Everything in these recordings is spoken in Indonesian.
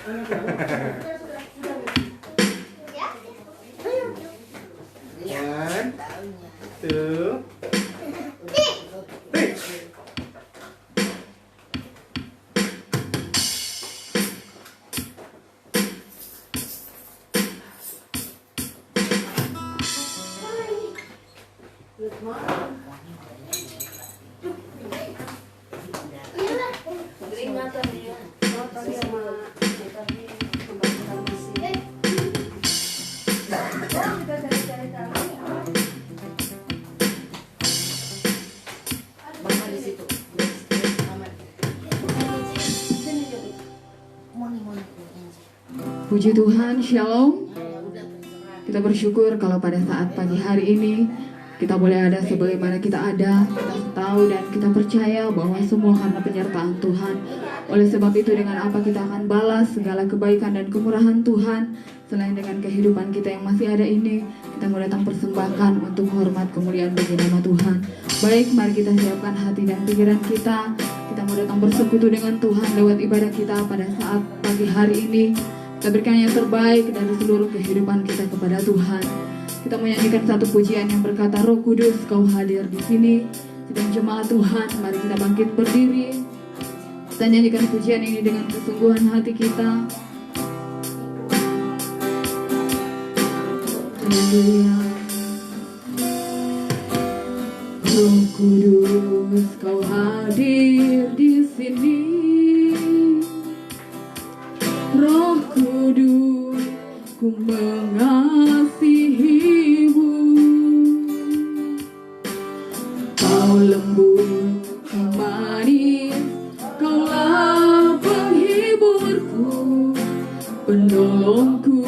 One, two, three. Puji Tuhan, Shalom. Kita bersyukur kalau pada saat pagi hari ini kita boleh ada sebagaimana kita ada. Kita tahu dan kita percaya bahwa semua karena penyertaan Tuhan. Oleh sebab itu dengan apa kita akan balas segala kebaikan dan kemurahan Tuhan. Selain dengan kehidupan kita yang masih ada ini, kita mau datang persembahkan untuk hormat kemuliaan bagi nama Tuhan. Baik, mari kita siapkan hati dan pikiran kita. Kita mau datang bersekutu dengan Tuhan lewat ibadah kita pada saat pagi hari ini. Kita berikan yang terbaik dari seluruh kehidupan kita kepada Tuhan. Kita menyanyikan satu pujian yang berkata, Roh Kudus, Kau hadir di sini. Sedang jemaat Tuhan, mari kita bangkit berdiri. Kita nyanyikan pujian ini dengan kesungguhan hati kita. Haleluya. Roh Kudus, Kau hadir di sini. Roh Kudus, ku mengasihimu. Kau lembut, kau manis, Kaulah penghiburku, penolongku,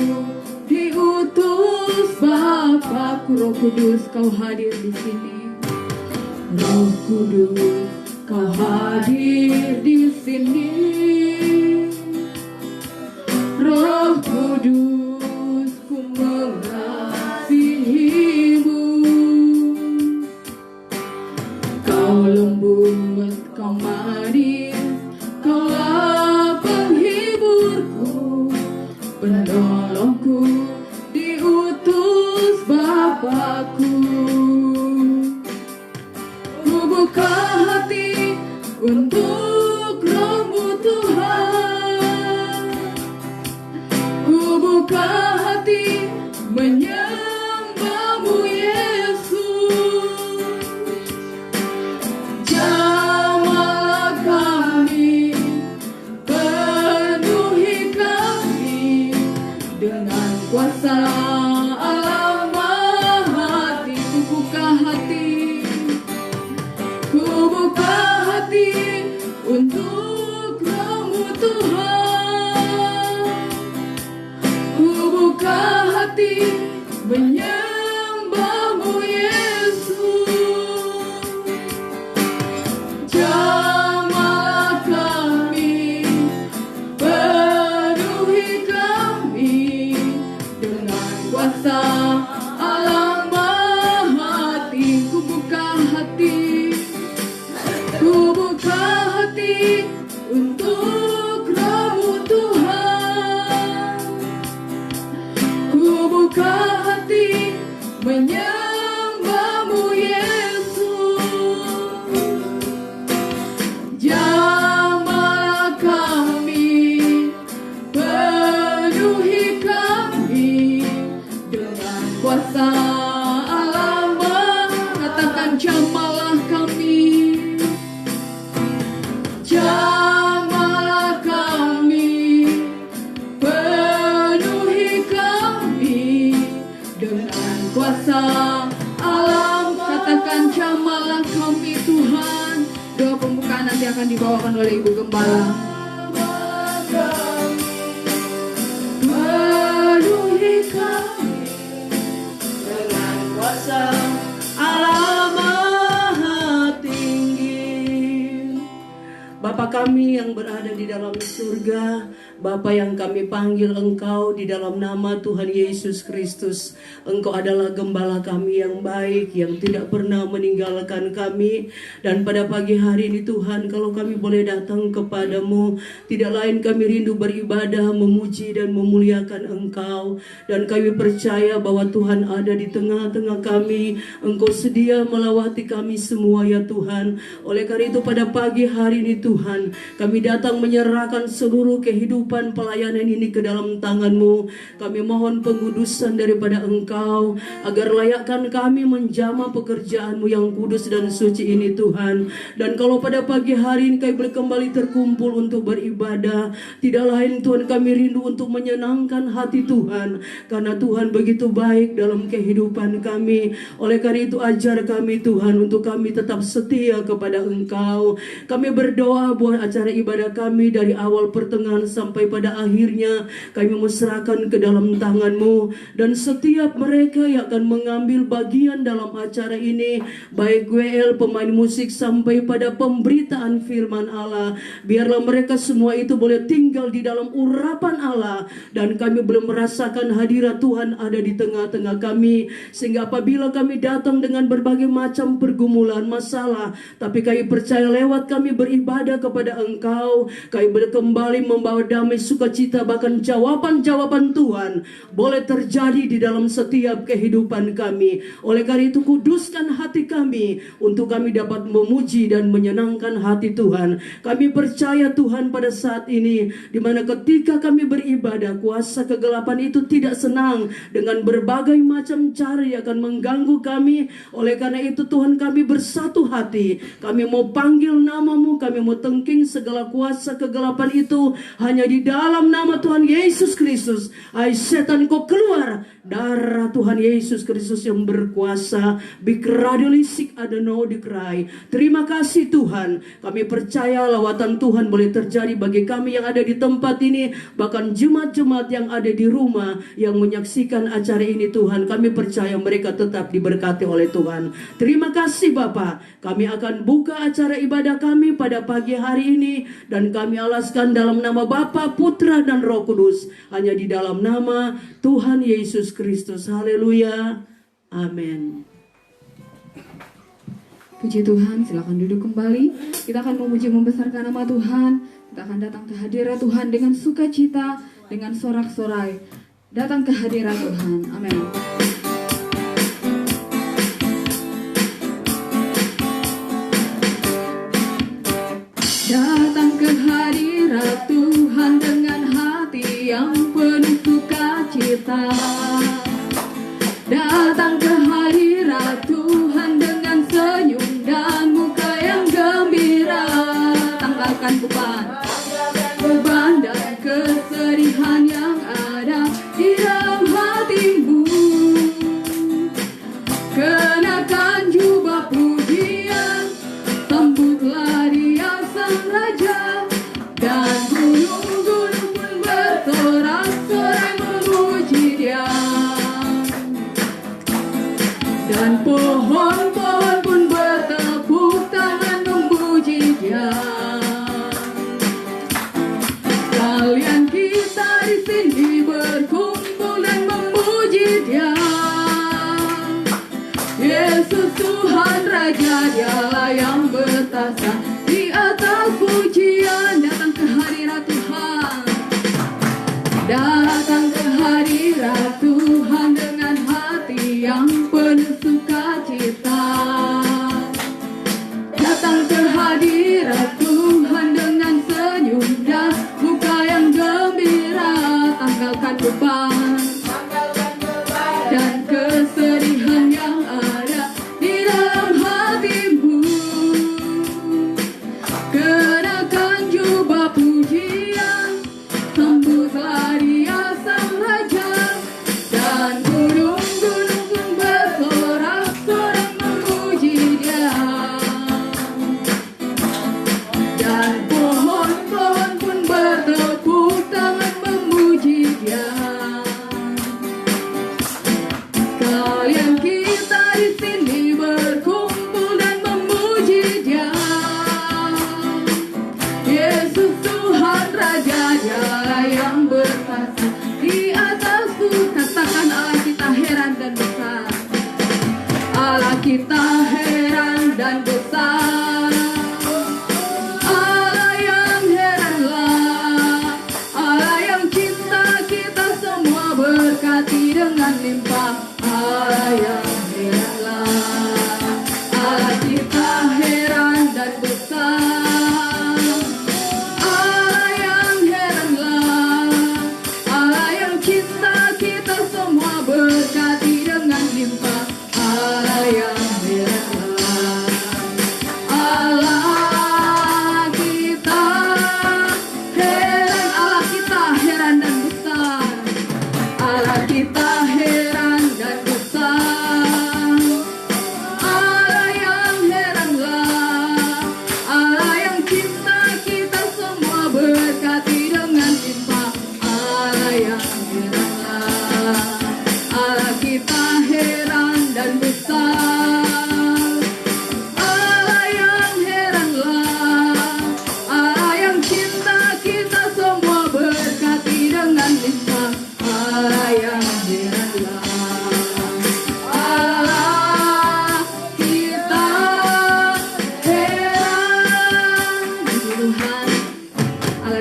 diutus Bapa-Ku. Roh Kudus, Kau hadir di sini. Roh Kudus, Kau hadir di sini. Roh Kudus, ku mengasihimu. Kau lembut, Kau manis, Kaulah penghiburku, penolongku, diutus Bapa-Ku. Ku buka hati untuk Roh-Mu Tuhan. Ku buka hati menyembah-Mu Yesus. Jamahlah kami, penuhi kami dengan kuasa Allah Maha. Ku buka hati, ku buka hati untuk Roh-Mu Tuhan. Ku buka hati menyembah-Mu Yesus. Jamahlah kami, penuhi kami dengan kuasa Allah Maha. Ku buka hati, ku buka hati untuk Roh-Mu Tuhan. Ku buka hati menyembah-Mu Yesus. Jamahlah kami, penuhi kami dengan kuasa Allah Maha. Katakan, jamahlah kami, jamahlah kami, penuhi kami dengan kuasa Allah. Katakan, jamahlah kami Tuhan. Doa pembukaan nanti akan dibawakan oleh Ibu Gembala. Penuhi kami dengan kuasa Allah Maha Tinggi. Bapa kami yang berada di dalam surga, Bapa yang kami panggil Engkau di dalam nama Tuhan Yesus Kristus. Engkau adalah gembala kami yang baik, yang tidak pernah meninggalkan kami. Dan pada pagi hari ini Tuhan, kalau kami boleh datang kepadamu, tidak lain kami rindu beribadah, memuji dan memuliakan Engkau. Dan kami percaya bahwa Tuhan ada di tengah-tengah kami. Engkau sedia melawati kami semua ya Tuhan. Oleh karena itu pada pagi hari ini Tuhan, kami datang menyerahkan seluruh kehidupan pelayanan ini ke dalam tangan-Mu. Kami mohon pengudusan daripada Engkau, agar layakkan kami menjamah pekerjaan-Mu yang kudus dan suci ini Tuhan. Dan kalau pada pagi hari ini kami boleh kembali terkumpul untuk beribadah, tidak lain Tuhan kami rindu untuk menyenangkan hati Tuhan, karena Tuhan begitu baik dalam kehidupan kami. Oleh karena itu ajar kami Tuhan untuk kami tetap setia kepada Engkau. Kami berdoa buat acara ibadah kami dari awal pertengahan sampai pada akhirnya kami menyerahkan ke dalam tangan-Mu. Dan setiap mereka yang akan mengambil bagian dalam acara ini, baik WL, pemain musik sampai pada pemberitaan firman Allah, biarlah mereka semua itu boleh tinggal di dalam urapan Allah, dan kami belum merasakan hadirat Tuhan ada di tengah-tengah kami. Sehingga apabila kami datang dengan berbagai macam pergumulan, masalah, tapi kami percaya lewat kami beribadah kepada Engkau, kami boleh kembali membawa damai, sukacita, bahkan jawaban-jawaban Tuhan boleh terjadi di dalam setiap kehidupan kami. Oleh karena itu kuduskan hati kami untuk kami dapat memuji dan menyenangkan hati Tuhan. Kami percaya Tuhan pada saat ini, di mana ketika kami beribadah, kuasa kegelapan itu tidak senang dengan berbagai macam cara yang akan mengganggu kami. Oleh karena itu Tuhan, kami bersatu hati, kami mau panggil nama-Mu, kami mau tengking segala kuasa kegelapan itu hanya di dalam nama Tuhan Yesus Kristus. Hai setan, kau keluar. Darah Tuhan Yesus Kristus yang berkuasa. Bikradulisik adeno dikrai. Terima kasih Tuhan. Kami percaya lawatan Tuhan boleh terjadi bagi kami yang ada di tempat ini, bahkan jemaat-jemaat yang ada di rumah yang menyaksikan acara ini Tuhan. Kami percaya mereka tetap diberkati oleh Tuhan. Terima kasih Bapa. Kami akan buka acara ibadah kami pada pagi hari ini, dan kami alaskan dalam nama Bapa, Putra dan Roh Kudus, hanya di dalam nama Tuhan Yesus Kristus. Haleluya. Amin. Puji Tuhan, silakan duduk kembali. Kita akan memuji membesarkan nama Tuhan. Kita akan datang ke hadirat Tuhan dengan sukacita, dengan sorak-sorai. Datang ke hadirat Tuhan. Amin. Datang ke hadirat Tuhan dengan hati yang penuh sukacita. Datang ke hadirat Tuhan dengan senyum dan muka yang gembira. Tanggalkan beban dan kesedihan yang ada di dalam hatimu. Kenakan jubah pujian, sambutlah Dia Sang Raja, dan gunung-gunung pun bersorak-sorai memuji Dia, dan pohon-pohon pun bertepuk tangan memuji Dia. Kalian kita di sini berkumpul dan memuji Dia. Yesus Tuhan Raja, Dialah yang bertahta di atas bumi.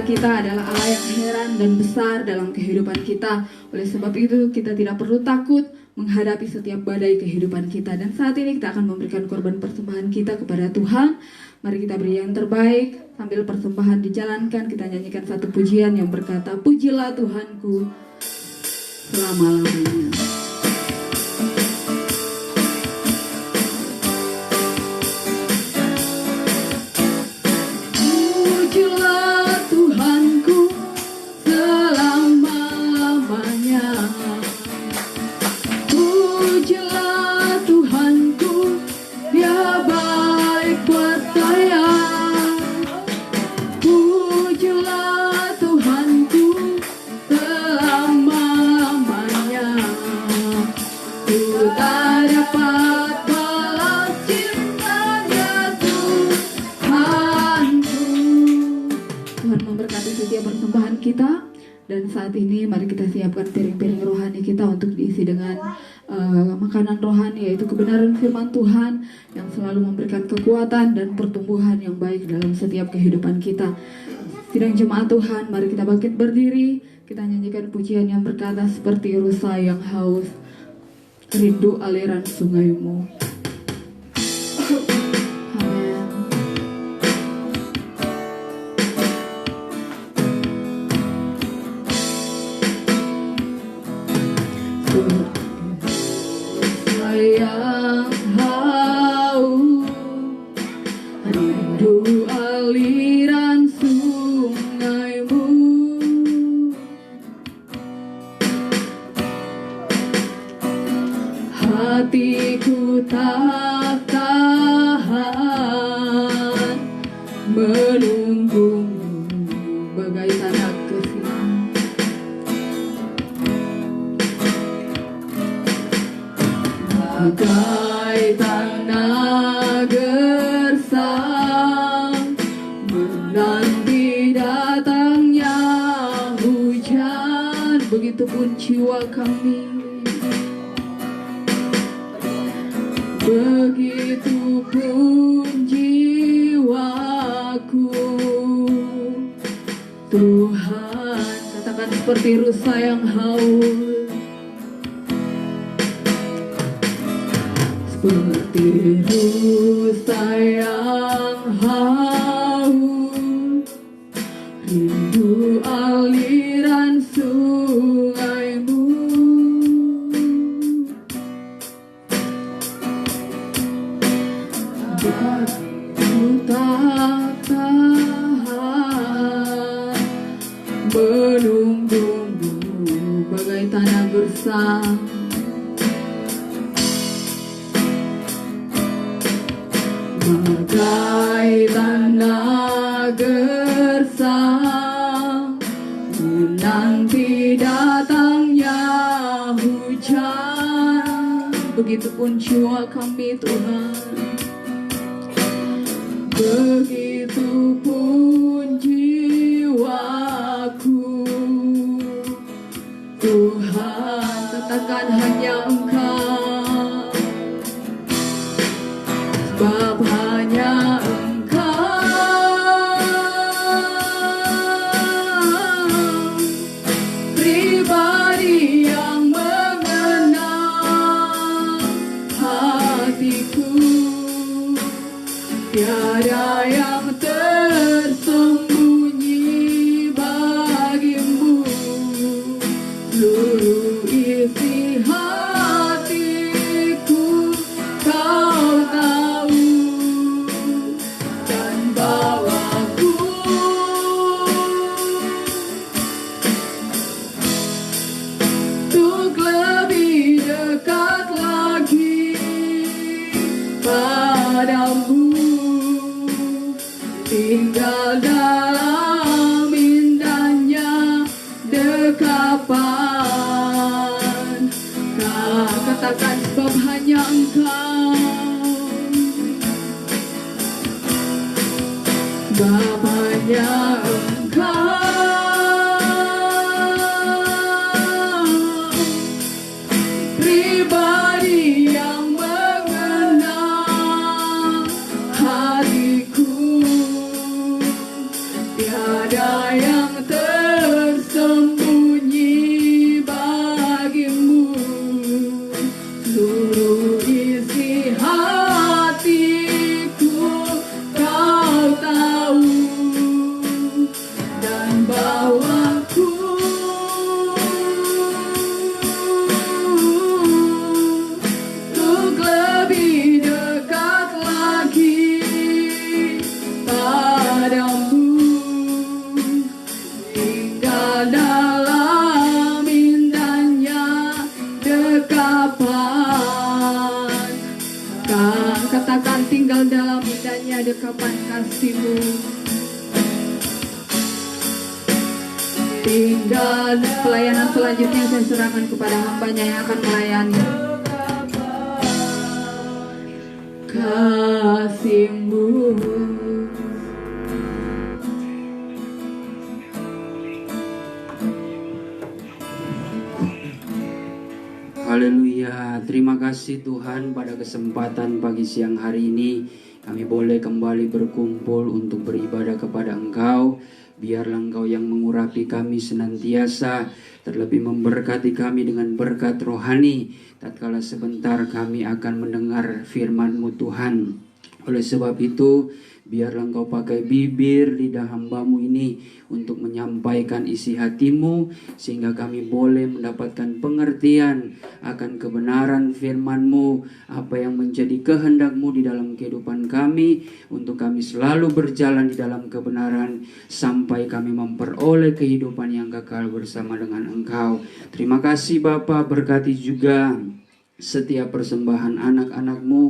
kita adalah Allah yang heran dan besar dalam kehidupan kita. Oleh sebab itu kita tidak perlu takut menghadapi setiap badai kehidupan kita. Dan saat ini kita akan memberikan korban persembahan kita kepada Tuhan. Mari kita beri yang terbaik. Sambil persembahan dijalankan, kita nyanyikan satu pujian yang berkata, pujilah Tuhanku selama-lamanya. Kita. Dan saat ini mari kita siapkan piring-piring rohani kita untuk diisi dengan makanan rohani, yaitu kebenaran firman Tuhan yang selalu memberikan kekuatan dan pertumbuhan yang baik dalam setiap kehidupan kita. Sidang jemaat Tuhan, mari kita bangkit berdiri, kita nyanyikan pujian yang berkata, seperti rusa yang haus, rindu aliran sungaimu. Yang haus, rindu aliran sungaimu. Hatiku tak tahan menunggumu bagai tanah kering. Bagai tanah gersang menanti datangnya hujan, begitupun jiwa kami, begitupun jiwaku. Tuhan, katakan seperti rusa yang haus, seperti rusa yang haus, rindu aliran sungaimu. Aku tak tahan menunggumu bagai tanah gersang. Bagai tanah gersang menanti datangnya hujan, begitupun jiwa kami Tuhan, begitupun jiwaku. Tuhan, katakan hanya Engkau, sebab hanya Engkau pribadi yang mengenal hatiku. Tiada yang tersembunyi bagimu, seluruh isi hatiku Kau tahu, dan bawaku untuk lebih dekat lagi padamu, tinggal dalam indahnya dekapan. Kau katakan sebab hanya Engkau, sebab hanya Engkau pribadi yang mengenal hatiku. Tiada yang dekapan kasih-Mu. Tinggal pelayanan selanjutnya saya serahkan kepada hamba-Nya yang akan melayani. Kasih-Mu. Haleluya, terima kasih Tuhan pada kesempatan pagi siang hari ini kami boleh kembali berkumpul untuk beribadah kepada Engkau. Biarlah Engkau yang mengurapi kami senantiasa, terlebih memberkati kami dengan berkat rohani tatkala sebentar kami akan mendengar firman-Mu Tuhan. Oleh sebab itu, biarlah Engkau pakai bibir lidah hamba-Mu ini untuk menyampaikan isi hati-Mu, sehingga kami boleh mendapatkan pengertian akan kebenaran firman-Mu, apa yang menjadi kehendak-Mu di dalam kehidupan kami, untuk kami selalu berjalan di dalam kebenaran sampai kami memperoleh kehidupan yang kekal bersama dengan Engkau. Terima kasih Bapa, berkati juga setiap persembahan anak-anak-Mu,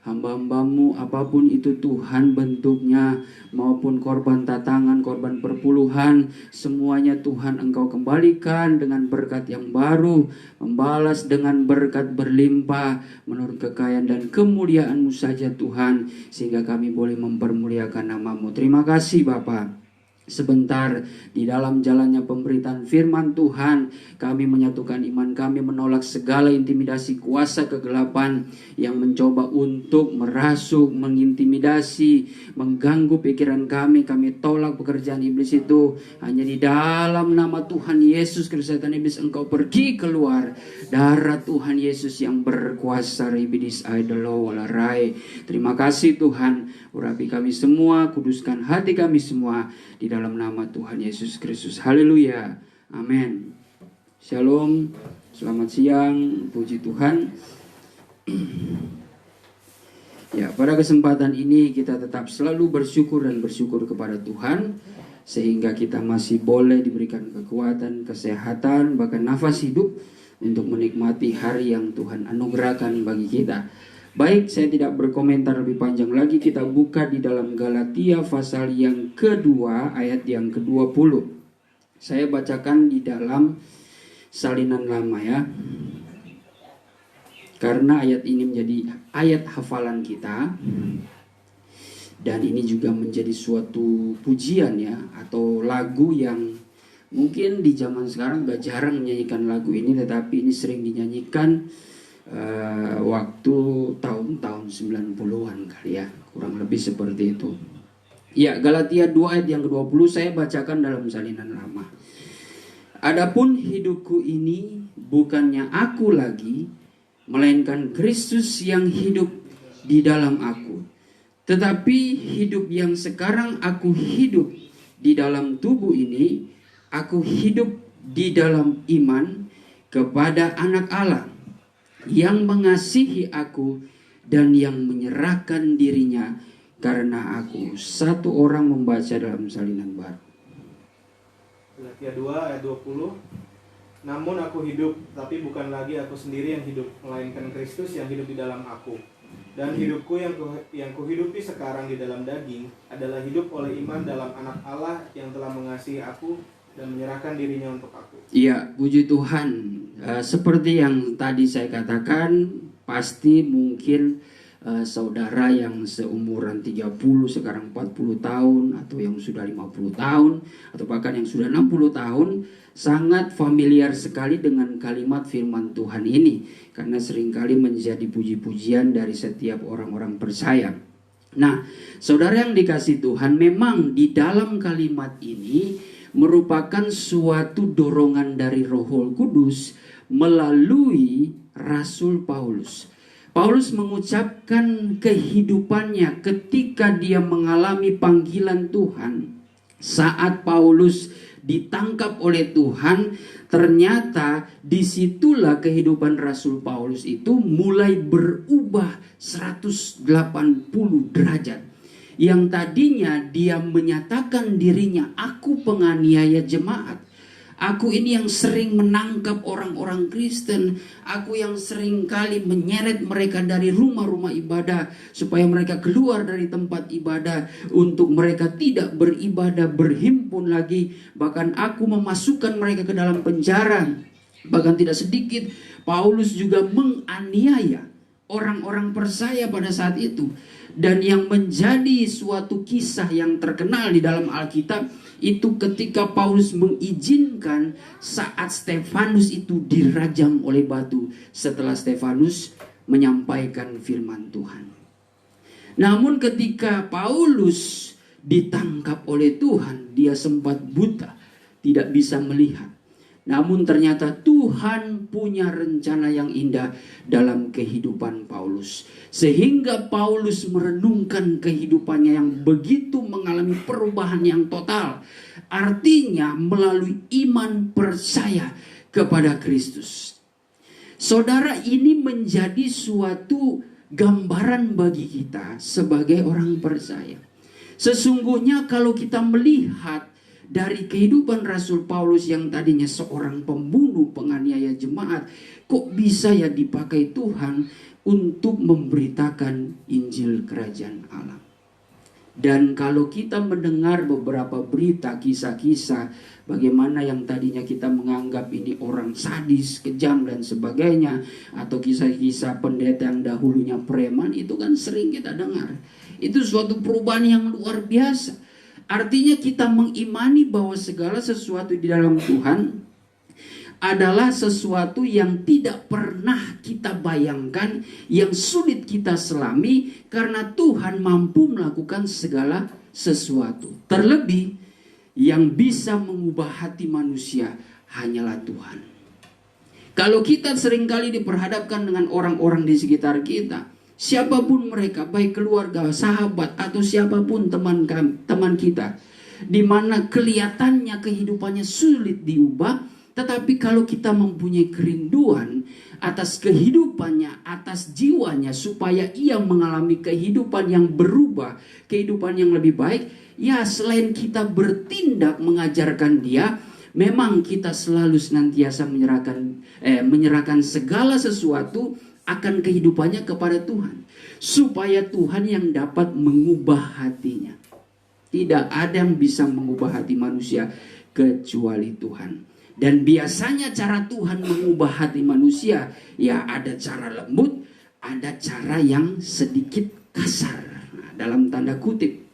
hamba-hamba-Mu, apapun itu Tuhan bentuknya, maupun korban tatangan, korban perpuluhan, semuanya Tuhan Engkau kembalikan dengan berkat yang baru, membalas dengan berkat berlimpah menurut kekayaan dan kemuliaan-Mu saja Tuhan, sehingga kami boleh mempermuliakan nama-Mu. Terima kasih Bapa. Sebentar di dalam jalannya pemberitaan firman Tuhan, kami menyatukan iman kami menolak segala intimidasi kuasa kegelapan yang mencoba untuk merasuk, mengintimidasi, mengganggu pikiran kami. Kami tolak pekerjaan iblis itu. Hanya di dalam nama Tuhan Yesus Kristus, setan iblis Engkau pergi keluar. Darah Tuhan Yesus yang berkuasa, ribidis aidolo walarai. Terima kasih Tuhan, urapi kami semua, kuduskan hati kami semua di dalam nama Tuhan Yesus Kristus. Haleluya. Amin. Shalom. Selamat siang. Puji Tuhan. Ya, pada kesempatan ini kita tetap selalu bersyukur dan bersyukur kepada Tuhan, sehingga kita masih boleh diberikan kekuatan, kesehatan, bahkan nafas hidup untuk menikmati hari yang Tuhan anugerahkan bagi kita. Baik, saya tidak berkomentar lebih panjang lagi. Kita buka di dalam Galatia pasal yang kedua, ayat yang ke-20. Saya bacakan di dalam salinan lama ya, karena ayat ini menjadi ayat hafalan kita. Dan ini juga menjadi suatu pujian ya, atau lagu yang mungkin di zaman sekarang gak jarang menyanyikan lagu ini, tetapi ini sering dinyanyikan waktu tahun-tahun 90-an kali ya, kurang lebih seperti itu. Ya, Galatia 2 ayat yang ke-20 saya bacakan dalam salinan lama. Adapun hidupku ini bukannya aku lagi, melainkan Kristus yang hidup di dalam aku. Tetapi hidup yang sekarang aku hidup di dalam tubuh ini, aku hidup di dalam iman kepada Anak Allah yang mengasihi aku dan yang menyerahkan dirinya karena aku. Satu orang membaca dalam salinan baru. Galatia 2 ayat 20. Namun aku hidup, tapi bukan lagi aku sendiri yang hidup, melainkan Kristus yang hidup di dalam aku. Dan hidupku yang kuhidupi sekarang di dalam daging adalah hidup oleh iman dalam Anak Allah yang telah mengasihi aku dan menyerahkan dirinya untuk aku. Iya, puji Tuhan. Seperti yang tadi saya katakan, pasti mungkin saudara yang seumuran 30 sekarang 40 tahun, atau yang sudah 50 tahun, atau bahkan yang sudah 60 tahun, sangat familiar sekali dengan kalimat firman Tuhan ini, karena seringkali menjadi puji-pujian dari setiap orang-orang percaya. Nah, saudara yang dikasihi Tuhan, memang di dalam kalimat ini merupakan suatu dorongan dari Roh Kudus melalui Rasul Paulus. Paulus mengucapkan kehidupannya ketika dia mengalami panggilan Tuhan. Saat Paulus ditangkap oleh Tuhan, ternyata disitulah kehidupan Rasul Paulus itu mulai berubah 180 derajat. Yang tadinya dia menyatakan dirinya, aku penganiaya jemaat, Aku ini yang sering menangkap orang-orang Kristen. Aku yang sering kali menyeret mereka dari rumah-rumah ibadah supaya mereka keluar dari tempat ibadah untuk mereka tidak beribadah, berhimpun lagi. Bahkan aku memasukkan mereka ke dalam penjara. Bahkan tidak sedikit Paulus juga menganiaya orang-orang percaya pada saat itu. Dan yang menjadi suatu kisah yang terkenal di dalam Alkitab itu ketika Paulus mengizinkan saat Stefanus itu dirajam oleh batu setelah Stefanus menyampaikan firman Tuhan. Namun ketika Paulus ditangkap oleh Tuhan, dia sempat buta, tidak bisa melihat. Namun ternyata Tuhan punya rencana yang indah dalam kehidupan Paulus. Sehingga Paulus merenungkan kehidupannya yang begitu mengalami perubahan yang total. Artinya melalui iman percaya kepada Kristus. Saudara, ini menjadi suatu gambaran bagi kita sebagai orang percaya. Sesungguhnya kalau kita melihat dari kehidupan Rasul Paulus yang tadinya seorang pembunuh, penganiaya jemaat, kok bisa ya dipakai Tuhan untuk memberitakan Injil Kerajaan Allah. Dan kalau kita mendengar beberapa berita, kisah-kisah bagaimana yang tadinya kita menganggap ini orang sadis, kejam dan sebagainya, atau kisah-kisah pendeta yang dahulunya preman, itu kan sering kita dengar. Itu suatu perubahan yang luar biasa. Artinya kita mengimani bahwa segala sesuatu di dalam Tuhan adalah sesuatu yang tidak pernah kita bayangkan, yang sulit kita selami, karena Tuhan mampu melakukan segala sesuatu. Terlebih yang bisa mengubah hati manusia hanyalah Tuhan. Kalau kita seringkali diperhadapkan dengan orang-orang di sekitar kita, siapapun mereka, baik keluarga, sahabat, atau siapapun teman kita, di mana kelihatannya kehidupannya sulit diubah, tetapi kalau kita mempunyai kerinduan atas kehidupannya, atas jiwanya, supaya ia mengalami kehidupan yang berubah, kehidupan yang lebih baik, ya selain kita bertindak mengajarkan dia, memang kita selalu senantiasa menyerahkan segala sesuatu akan kehidupannya kepada Tuhan, supaya Tuhan yang dapat mengubah hatinya. Tidak ada yang bisa mengubah hati manusia kecuali Tuhan. Dan biasanya cara Tuhan mengubah hati manusia, ya ada cara lembut, ada cara yang sedikit kasar, dalam tanda kutip.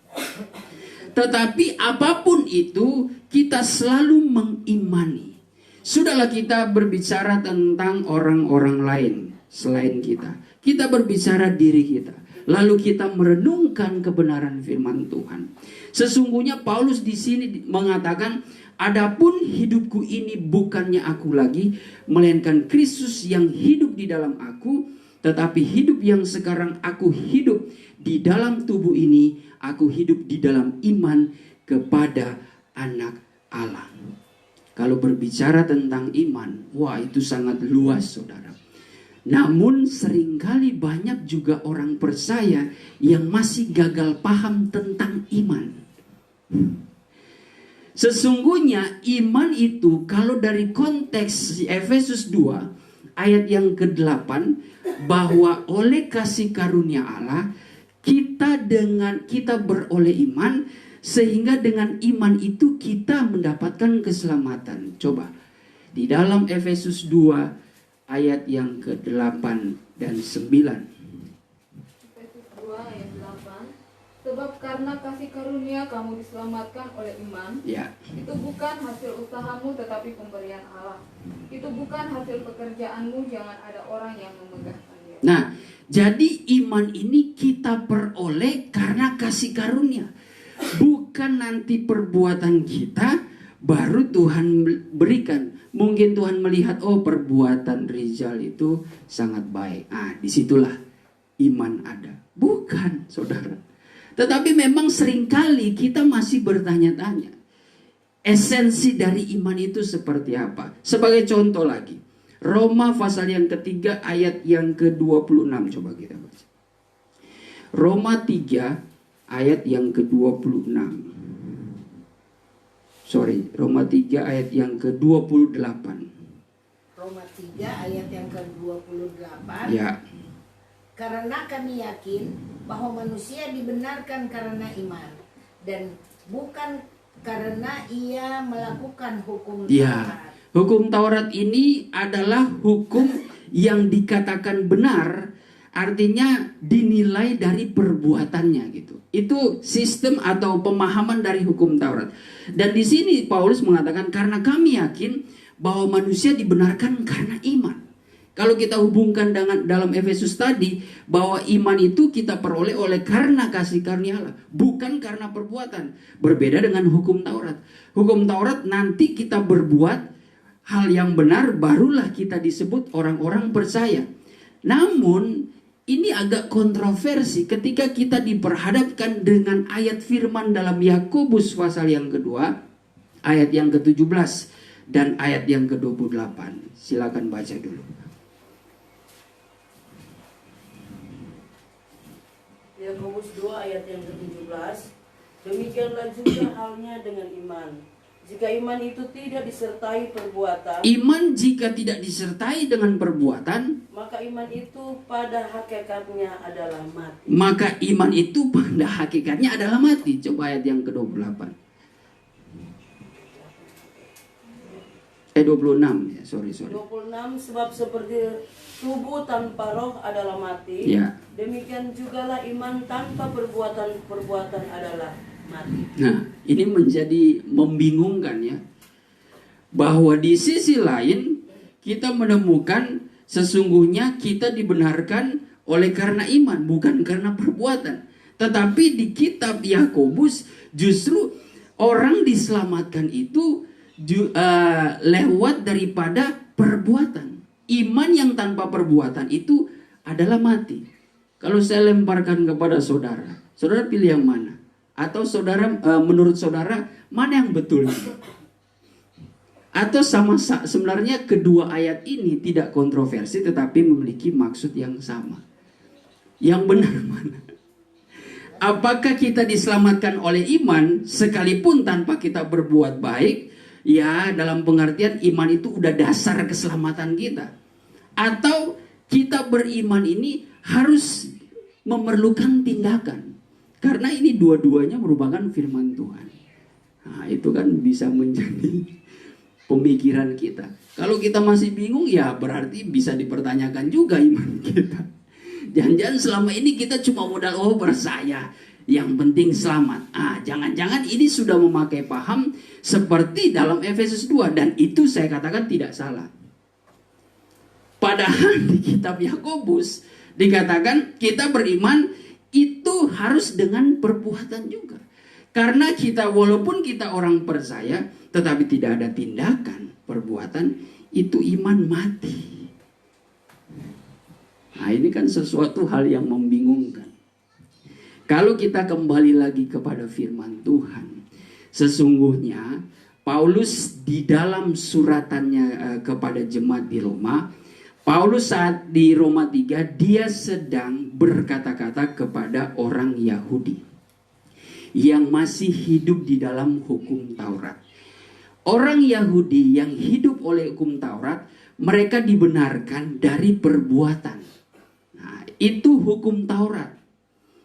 Tetapi apapun itu, kita selalu mengimani. Sudahlah kita berbicara tentang orang-orang lain selain kita. Kita berbicara diri kita. Lalu kita merenungkan kebenaran firman Tuhan. Sesungguhnya Paulus di sini mengatakan, adapun hidupku ini bukannya aku lagi, melainkan Kristus yang hidup di dalam aku. Tetapi hidup yang sekarang aku hidup di dalam tubuh ini, aku hidup di dalam iman kepada Anak Allah. Kalau berbicara tentang iman, wah itu sangat luas, saudara. Namun seringkali banyak juga orang percaya yang masih gagal paham tentang iman. Sesungguhnya iman itu kalau dari konteks Efesus 2 ayat yang ke-8, bahwa oleh kasih karunia Allah kita beroleh iman, sehingga dengan iman itu kita mendapatkan keselamatan. Coba di dalam Efesus 2 ayat yang ke-8 dan 9. Efesus 2 ayat 8. Sebab karena kasih karunia kamu diselamatkan oleh iman. Ya. Itu bukan hasil usahamu tetapi pemberian Allah. Itu bukan hasil pekerjaanmu, jangan ada orang yang memegahkannya. Nah, jadi iman ini kita peroleh karena kasih karunia. Bukan nanti perbuatan kita baru Tuhan berikan. Mungkin Tuhan melihat, oh perbuatan Rizal itu sangat baik. Disitulah iman ada. Bukan, saudara. Tetapi memang seringkali kita masih bertanya-tanya, esensi dari iman itu seperti apa? Sebagai contoh lagi, Roma pasal yang ketiga ayat yang ke-26. Coba kita baca. Roma 3 ayat yang ke-26. Roma 3 ayat yang ke-28. Roma 3 ayat yang ke-28. Ya. Karena kami yakin bahwa manusia dibenarkan karena iman dan bukan karena ia melakukan hukum Ya. Taurat. Hukum Taurat ini adalah hukum yang dikatakan benar, artinya dinilai dari perbuatannya gitu. Itu sistem atau pemahaman dari hukum Taurat. Dan di sini Paulus mengatakan karena kami yakin bahwa manusia dibenarkan karena iman. Kalau kita hubungkan dengan dalam Efesus tadi, bahwa iman itu kita peroleh oleh karena kasih karunia Allah, bukan karena perbuatan. Berbeda dengan hukum Taurat. Hukum Taurat nanti kita berbuat hal yang benar, barulah kita disebut orang-orang percaya. Namun ini agak kontroversi ketika kita diperhadapkan dengan ayat firman dalam Yakobus pasal yang kedua, ayat yang ke-17 dan ayat yang ke-28. Silakan baca dulu. Yakobus 2 ayat yang ke-17. Demikianlah juga halnya dengan iman. Jika iman itu tidak disertai perbuatan, Iman jika tidak disertai dengan perbuatan, maka iman itu pada hakikatnya adalah mati. maka iman itu pada hakikatnya adalah mati. Coba ayat yang ke-28. 26 ya, sorry. 26. Sebab seperti tubuh tanpa roh adalah mati, Ya. demikian jugalah iman tanpa perbuatan adalah mati. Nah, ini menjadi membingungkan ya. Bahwa di sisi lain kita menemukan sesungguhnya kita dibenarkan oleh karena iman, bukan karena perbuatan. Tetapi di kitab Yakobus justru orang diselamatkan itu lewat daripada perbuatan. Iman yang tanpa perbuatan itu adalah mati. Kalau saya lemparkan kepada saudara, saudara pilih yang mana? Atau saudara menurut saudara mana yang betul? Atau sebenarnya kedua ayat ini tidak kontroversi tetapi memiliki maksud yang sama. Yang benar mana? Apakah kita diselamatkan oleh iman sekalipun tanpa kita berbuat baik? Ya, dalam pengertian iman itu udah dasar keselamatan kita. Atau kita beriman ini harus memerlukan tindakan. Karena ini dua-duanya merupakan firman Tuhan. Nah, itu kan bisa menjadi pemikiran kita. Kalau kita masih bingung, ya berarti bisa dipertanyakan juga iman kita. Jangan-jangan selama ini kita cuma modal percaya. Yang penting selamat. Jangan-jangan ini sudah memakai paham seperti dalam Efesus 2. Dan itu saya katakan tidak salah. Padahal di kitab Yakobus dikatakan kita beriman itu harus dengan perbuatan juga. Karena kita walaupun kita orang percaya tetapi tidak ada tindakan perbuatan, itu iman mati. Nah, ini kan sesuatu hal yang membingungkan. Kalau kita kembali lagi kepada firman Tuhan, sesungguhnya Paulus di dalam suratannya kepada jemaat di Roma, Paulus saat di Roma 3 dia sedang berkata-kata kepada orang Yahudi yang masih hidup di dalam hukum Taurat. Orang Yahudi yang hidup oleh hukum Taurat, mereka dibenarkan dari perbuatan. Nah, itu hukum Taurat.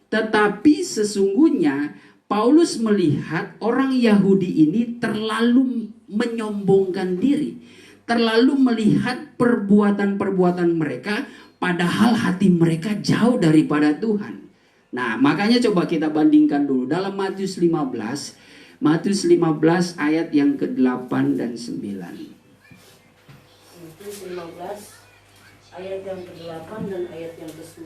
Tetapi sesungguhnya Paulus melihat orang Yahudi ini terlalu menyombongkan diri. Terlalu melihat perbuatan-perbuatan mereka, padahal hati mereka jauh daripada Tuhan. Nah, makanya coba kita bandingkan dulu dalam Matius 15. Matius 15 ayat yang ke-8 dan 9. Matius 15 ayat yang ke-8 dan ayat yang ke-9.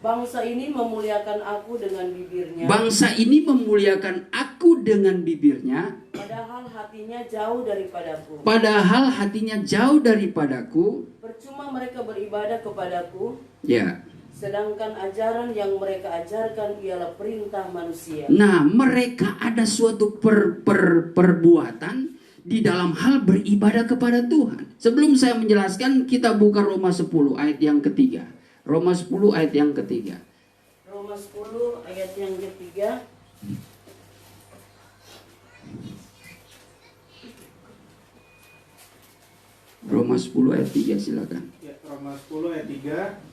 Bangsa ini memuliakan aku dengan bibirnya. Bangsa ini memuliakan aku dengan bibirnya, Padahal hatinya jauh daripadaku. padahal hatinya jauh daripadaku. Percuma mereka beribadah kepadaku, Ya. sedangkan ajaran yang mereka ajarkan ialah perintah manusia. Nah, mereka ada suatu perbuatan di dalam hal beribadah kepada Tuhan. Sebelum saya menjelaskan, kita buka Roma 10 ayat yang ketiga. Roma 10 ayat yang ketiga. Roma 10 ayat yang ketiga. Roma 10 ayat 3 silakan. Ya, Roma 10 ayat 3.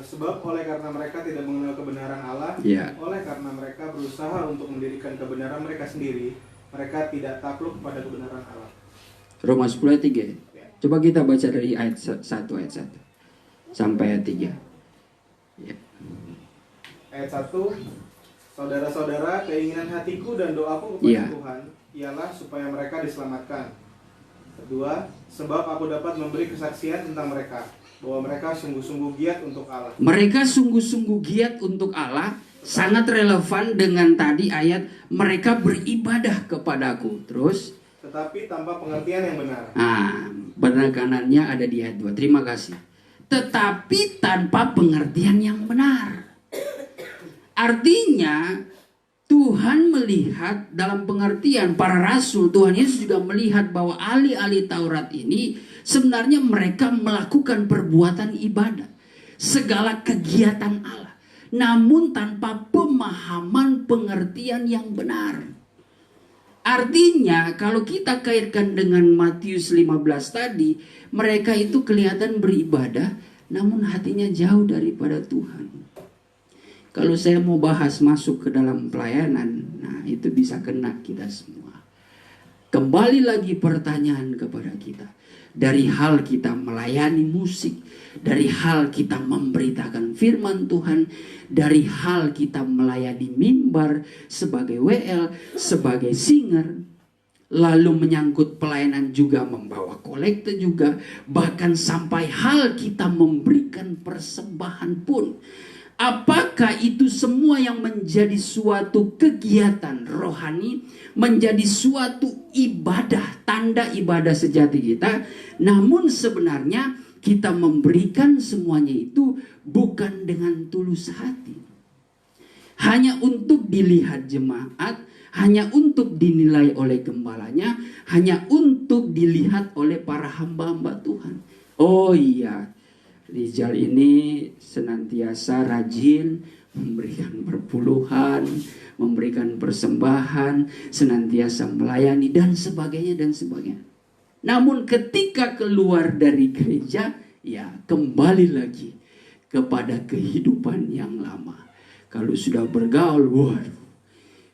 Sebab oleh karena mereka tidak mengenal kebenaran Allah, Ya. oleh karena mereka berusaha untuk mendirikan kebenaran mereka sendiri, mereka tidak takluk kepada kebenaran Allah. Roma 10 ayat 3. Coba kita baca dari ayat 1 sampai ayat 3. Ya. Ayat 1, saudara-saudara, keinginan hatiku dan doaku kepada Iya. Tuhan ialah supaya mereka diselamatkan. Kedua, sebab aku dapat memberi kesaksian tentang mereka, bahwa mereka sungguh-sungguh giat untuk Allah. Mereka sungguh-sungguh giat untuk Allah, sangat relevan dengan tadi ayat mereka beribadah kepadaku. Terus, Tetapi tanpa pengertian yang benar. benar kanannya ada di ayat 2. Terima kasih. Tetapi tanpa pengertian yang benar. Artinya Tuhan melihat dalam pengertian para rasul, Tuhan Yesus juga melihat bahwa ahli-ahli Taurat ini sebenarnya mereka melakukan perbuatan ibadah, segala kegiatan Allah, namun tanpa pemahaman pengertian yang benar. Artinya kalau kita kaitkan dengan Matius 15 tadi, mereka itu kelihatan beribadah namun hatinya jauh daripada Tuhan. Kalau saya mau bahas masuk ke dalam pelayanan, nah itu bisa kena kita semua. Kembali lagi pertanyaan kepada kita. Dari hal kita melayani musik, dari hal kita memberitakan firman Tuhan, dari hal kita melayani mimbar sebagai WL, sebagai singer, lalu menyangkut pelayanan juga membawa kolekte juga, bahkan sampai hal kita memberikan persembahan pun. Apakah itu semua yang menjadi suatu kegiatan rohani, menjadi suatu ibadah, tanda ibadah sejati kita, namun sebenarnya kita memberikan semuanya itu bukan dengan tulus hati. Hanya untuk dilihat jemaat, hanya untuk dinilai oleh gembalanya, hanya untuk dilihat oleh para hamba-hamba Tuhan. Oh iya, Rizal ini senantiasa rajin memberikan perpuluhan, memberikan persembahan, senantiasa melayani dan sebagainya dan sebagainya. Namun ketika keluar dari gereja, ya kembali lagi kepada kehidupan yang lama. Kalau sudah bergaul, waduh,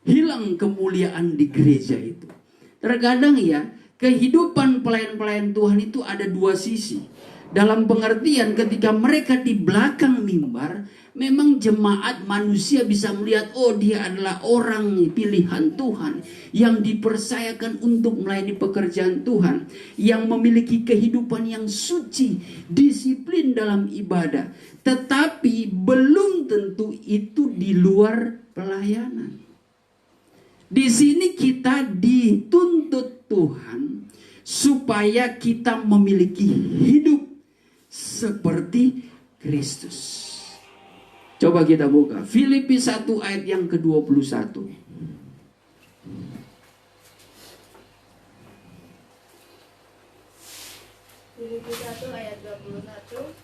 hilang kemuliaan di gereja itu. Terkadang ya, kehidupan pelayan-pelayan Tuhan itu ada dua sisi. Dalam pengertian ketika mereka di belakang mimbar, memang jemaat manusia bisa melihat, oh dia adalah orang pilihan Tuhan yang dipercayakan untuk melayani pekerjaan Tuhan, yang memiliki kehidupan yang suci, disiplin dalam ibadah. Tetapi belum tentu itu di luar pelayanan. Di sini kita dituntut Tuhan supaya kita memiliki hidup seperti Kristus. Coba kita buka Filipi 1 ayat yang ke-21. Filipi 1 ayat 21.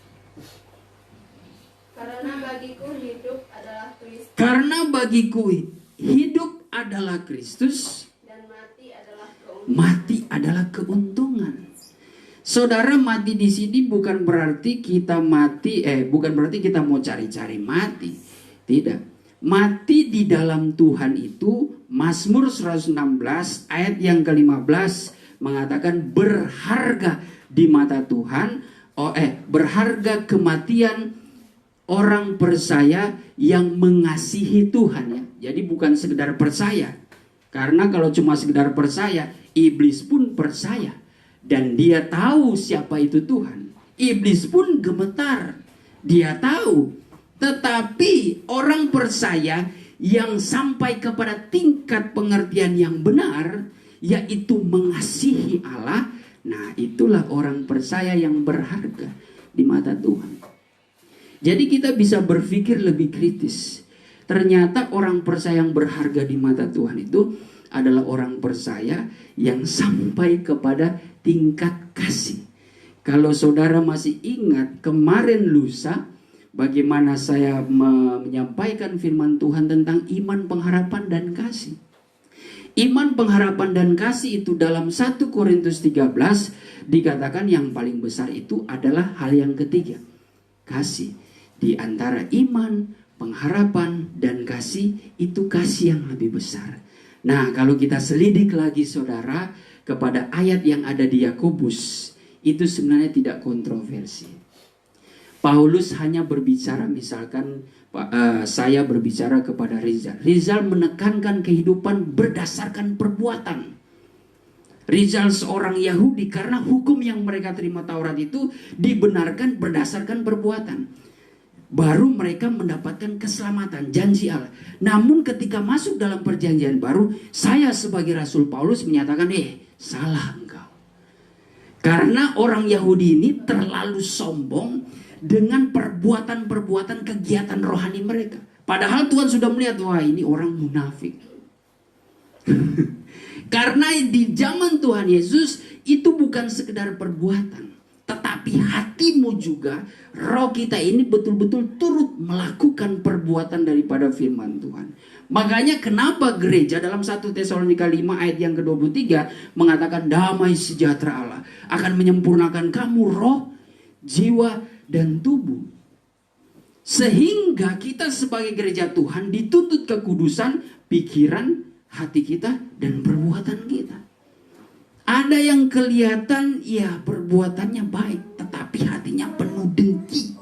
Karena bagiku hidup adalah Kristus Karena bagiku hidup adalah Kristus, dan mati adalah mati adalah keuntungan. Saudara, mati di sini bukan berarti kita mati, bukan berarti kita mau cari-cari mati. Tidak. Mati di dalam Tuhan itu, Mazmur 116 ayat yang ke-15 mengatakan berharga di mata Tuhan. Berharga kematian orang percaya yang mengasihi Tuhan ya. Jadi bukan sekedar percaya. Karena kalau cuma sekedar percaya, iblis pun percaya. Dan dia tahu siapa itu Tuhan. Iblis pun gemetar. Dia tahu. Tetapi orang percaya yang sampai kepada tingkat pengertian yang benar, yaitu mengasihi Allah. Nah, itulah orang percaya yang berharga di mata Tuhan. Jadi kita bisa berpikir lebih kritis. Ternyata orang percaya yang berharga di mata Tuhan itu adalah orang percaya yang sampai kepada tingkat kasih. Kalau saudara masih ingat kemarin lusa bagaimana saya menyampaikan firman Tuhan tentang iman, pengharapan, dan kasih. Iman, pengharapan, dan kasih itu dalam 1 Korintus 13 dikatakan yang paling besar itu adalah hal yang ketiga. Kasih. Di antara iman, pengharapan, dan kasih, itu kasih yang lebih besar. Nah, kalau kita selidik lagi saudara kepada ayat yang ada di Yakobus, itu sebenarnya tidak kontroversi. Paulus hanya berbicara, misalkan saya berbicara kepada Rizal. Rizal menekankan kehidupan berdasarkan perbuatan. Rizal seorang Yahudi karena hukum yang mereka terima Taurat itu dibenarkan berdasarkan perbuatan. Baru mereka mendapatkan keselamatan, janji Allah. Namun ketika masuk dalam perjanjian baru, saya sebagai Rasul Paulus menyatakan, salah engkau. Karena orang Yahudi ini terlalu sombong dengan perbuatan-perbuatan kegiatan rohani mereka. Padahal Tuhan sudah melihat, wah ini orang munafik. Karena di zaman Tuhan Yesus itu bukan sekedar perbuatan, tetapi hatimu juga, roh kita ini betul-betul turut melakukan perbuatan daripada firman Tuhan. Makanya kenapa gereja dalam 1 Tesalonika 5 ayat yang ke-23 mengatakan damai sejahtera Allah akan menyempurnakan kamu roh, jiwa, dan tubuh. Sehingga kita sebagai gereja Tuhan dituntut kekudusan pikiran, hati kita, dan perbuatan kita. Ada yang kelihatan ya perbuatannya baik, tetapi hatinya penuh dengki,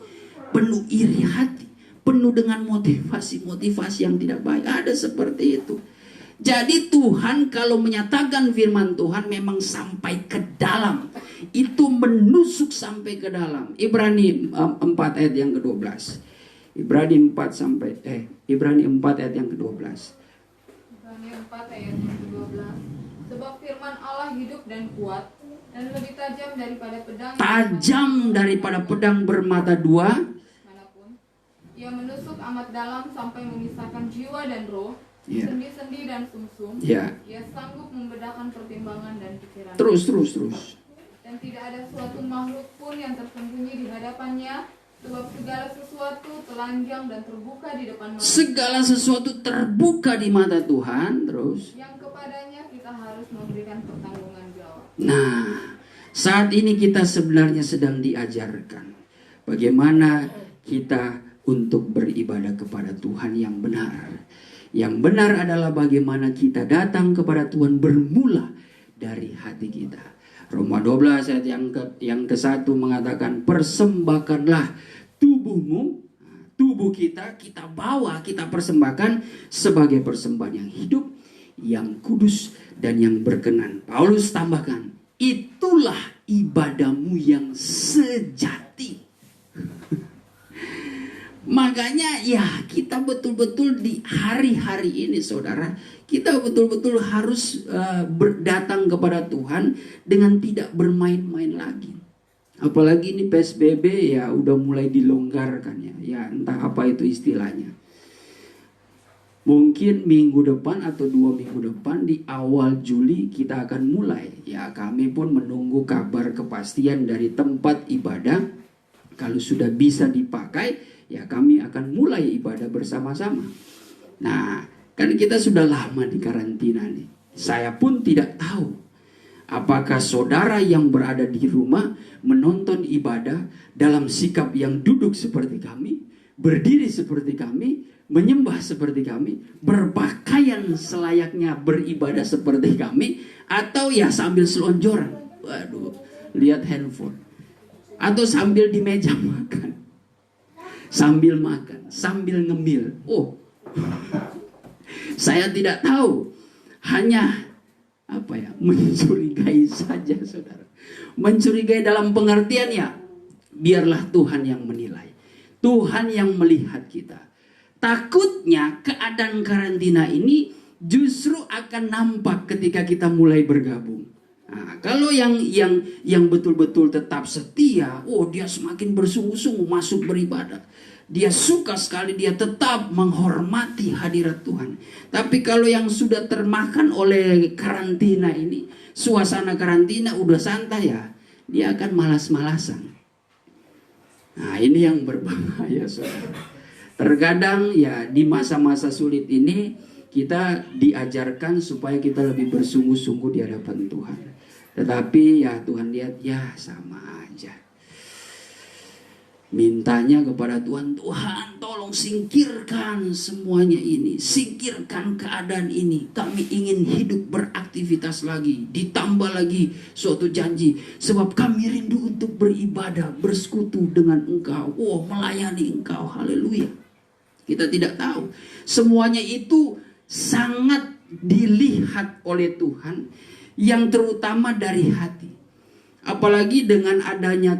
penuh iri hati, penuh dengan motivasi-motivasi yang tidak baik. Ada seperti itu. Jadi Tuhan kalau menyatakan firman Tuhan memang sampai ke dalam. Itu menusuk sampai ke dalam. Ibrani 4 ayat yang ke-12. Ibrani 4 ayat yang ke-12. Ibrani 4 ayat yang ke-12. Sebab firman Allah hidup dan kuat dan lebih tajam daripada pedang bermata dua manapun. Ia menusuk amat dalam sampai memisahkan jiwa dan roh, sendi-sendi dan sumsum. Ia sanggup membedakan pertimbangan dan pikiran. Terus. Dan tidak ada suatu makhluk pun yang tersembunyi di hadapannya, sebab segala sesuatu telanjang dan terbuka di depan mata. Segala sesuatu terbuka di mata Tuhan. Terus. Yang kepadanya kita harus memberikan pertanggungan jawab. Nah, saat ini kita sebenarnya sedang diajarkan bagaimana kita untuk beribadah kepada Tuhan yang benar. Yang benar adalah bagaimana kita datang kepada Tuhan bermula dari hati kita. Roma 12 ayat yang ke-1 mengatakan persembahkanlah tubuh kita bawa, kita persembahkan sebagai persembahan yang hidup, yang kudus dan yang berkenan. Paulus tambahkan, itulah ibadahmu yang sejati. Makanya ya kita betul-betul di hari-hari ini saudara, kita betul-betul harus datang kepada Tuhan dengan tidak bermain-main lagi. Apalagi ini PSBB ya udah mulai dilonggarkan ya entah apa itu istilahnya. Mungkin minggu depan atau 2 minggu depan di awal Juli kita akan mulai. Ya kami pun menunggu kabar kepastian dari tempat ibadah. Kalau sudah bisa dipakai ya kami akan mulai ibadah bersama-sama. Nah, kan kita sudah lama di karantina nih. Saya pun tidak tahu apakah saudara yang berada di rumah menonton ibadah dalam sikap yang duduk seperti kami, berdiri seperti kami, menyembah seperti kami, berpakaian selayaknya beribadah seperti kami, atau ya sambil selonjoran, waduh, lihat handphone, atau sambil di meja makan. Sambil makan, sambil ngemil. Oh, saya tidak tahu. Hanya mencurigai saja, saudara. Mencurigai dalam pengertian ya, biarlah Tuhan yang menilai. Tuhan yang melihat kita. Takutnya keadaan karantina ini justru akan nampak ketika kita mulai bergabung. Nah, kalau yang betul-betul tetap setia, dia semakin bersungguh-sungguh masuk beribadah. Dia suka sekali, dia tetap menghormati hadirat Tuhan. Tapi kalau yang sudah termakan oleh karantina ini, suasana karantina udah santai ya, dia akan malas-malasan. Nah, ini yang berbahaya, saudara. Terkadang ya di masa-masa sulit ini kita diajarkan supaya kita lebih bersungguh-sungguh di hadapan Tuhan. Tetapi ya Tuhan lihat ya sama aja. Mintanya kepada Tuhan, Tuhan tolong singkirkan semuanya ini. Singkirkan keadaan ini. Kami ingin hidup beraktivitas lagi. Ditambah lagi suatu janji. Sebab kami rindu untuk beribadah, bersekutu dengan Engkau. Oh, melayani Engkau. Haleluya. Kita tidak tahu. Semuanya itu sangat dilihat oleh Tuhan. Yang terutama dari hati. Apalagi dengan adanya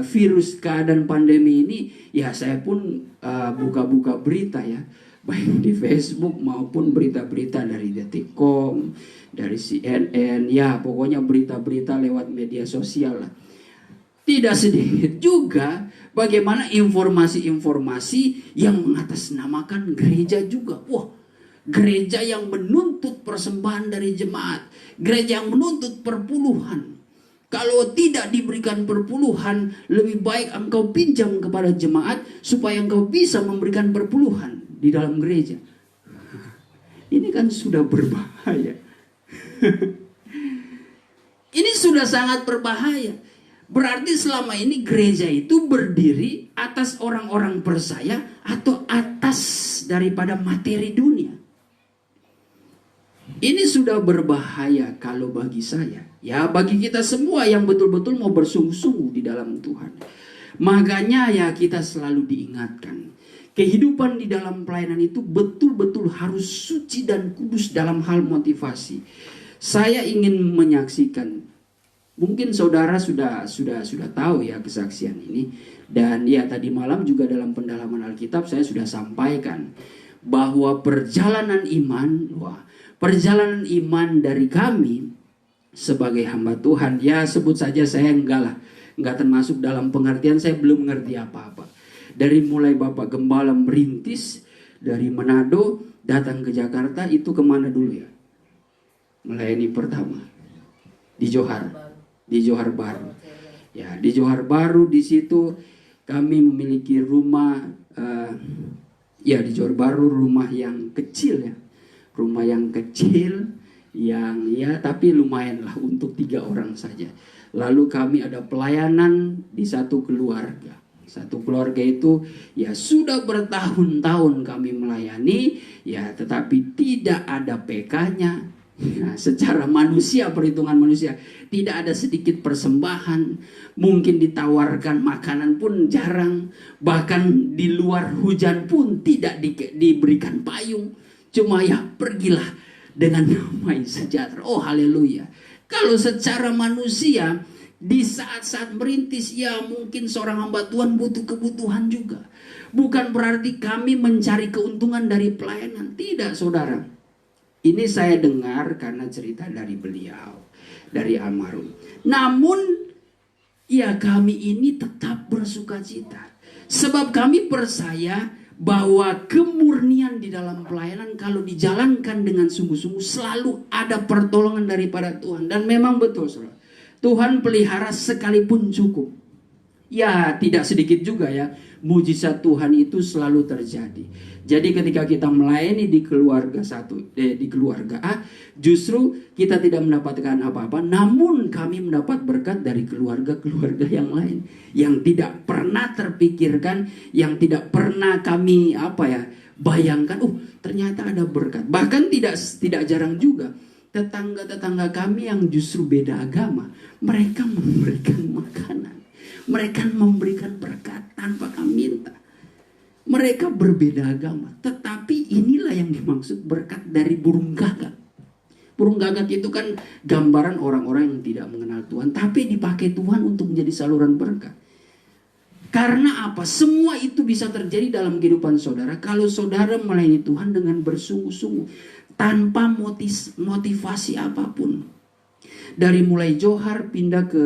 virus keadaan pandemi ini, ya saya pun buka-buka berita ya, baik di Facebook maupun berita-berita dari Detik.com, dari CNN, ya pokoknya berita-berita lewat media sosial lah. Tidak sedikit juga bagaimana informasi-informasi yang mengatasnamakan gereja juga. Wah, gereja yang menuntut persembahan dari jemaat, gereja yang menuntut perpuluhan. Kalau tidak diberikan perpuluhan, lebih baik engkau pinjam kepada jemaat supaya engkau bisa memberikan perpuluhan di dalam gereja. Ini kan sudah berbahaya. Ini sudah sangat berbahaya. Berarti selama ini gereja itu berdiri atas orang-orang percaya atau atas daripada materi dunia. Ini sudah berbahaya kalau bagi saya. Ya bagi kita semua yang betul-betul mau bersungguh-sungguh di dalam Tuhan. Makanya ya kita selalu diingatkan. Kehidupan di dalam pelayanan itu betul-betul harus suci dan kudus dalam hal motivasi. Saya ingin menyaksikan. Mungkin saudara sudah tahu ya kesaksian ini. Dan ya tadi malam juga dalam pendalaman Alkitab saya sudah sampaikan. Bahwa perjalanan iman dari kami sebagai hamba Tuhan, ya sebut saja saya enggak termasuk dalam pengertian, saya belum ngerti apa-apa. Dari mulai Bapak Gembala merintis dari Manado datang ke Jakarta, itu kemana dulu ya? Melayani pertama di Johar Baru. Ya di Johar Baru, di situ kami memiliki rumah, ya di Johar Baru rumah yang kecil ya. Rumah yang kecil, yang ya tapi lumayan lah untuk 3 orang saja. Lalu kami ada pelayanan di satu keluarga. Satu keluarga itu ya sudah bertahun-tahun kami melayani, ya tetapi tidak ada PK-nya. Nah, secara manusia, perhitungan manusia, tidak ada sedikit persembahan. Mungkin ditawarkan makanan pun jarang. Bahkan di luar hujan pun tidak diberikan payung. Cuma ya pergilah dengan damai sejahtera. Oh haleluya. Kalau secara manusia di saat-saat merintis ya mungkin seorang hamba Tuhan butuh kebutuhan juga. Bukan berarti kami mencari keuntungan dari pelayanan. Tidak saudara. Ini saya dengar karena cerita dari beliau. Dari almarhum. Namun ya kami ini tetap bersukacita. Sebab kami percaya bahwa kemurnian di dalam pelayanan kalau dijalankan dengan sungguh-sungguh selalu ada pertolongan daripada Tuhan. Dan memang betul saudara, Tuhan pelihara sekalipun cukup. Ya tidak sedikit juga ya, mujizat Tuhan itu selalu terjadi. Jadi ketika kita melayani di keluarga di keluarga A, justru kita tidak mendapatkan apa-apa, namun kami mendapat berkat dari keluarga-keluarga yang lain yang tidak pernah terpikirkan, yang tidak pernah kami bayangkan. Ternyata ada berkat. Bahkan tidak jarang juga tetangga-tetangga kami yang justru beda agama, mereka memberikan makanan, mereka memberikan berkat tanpa kami minta. Mereka berbeda agama, tetapi inilah yang dimaksud berkat dari burung gagak. Burung gagak itu kan gambaran orang-orang yang tidak mengenal Tuhan, tapi dipakai Tuhan untuk menjadi saluran berkat. Karena apa? Semua itu bisa terjadi dalam kehidupan saudara kalau saudara melayani Tuhan dengan bersungguh-sungguh, tanpa motivasi apapun. Dari mulai Johar pindah ke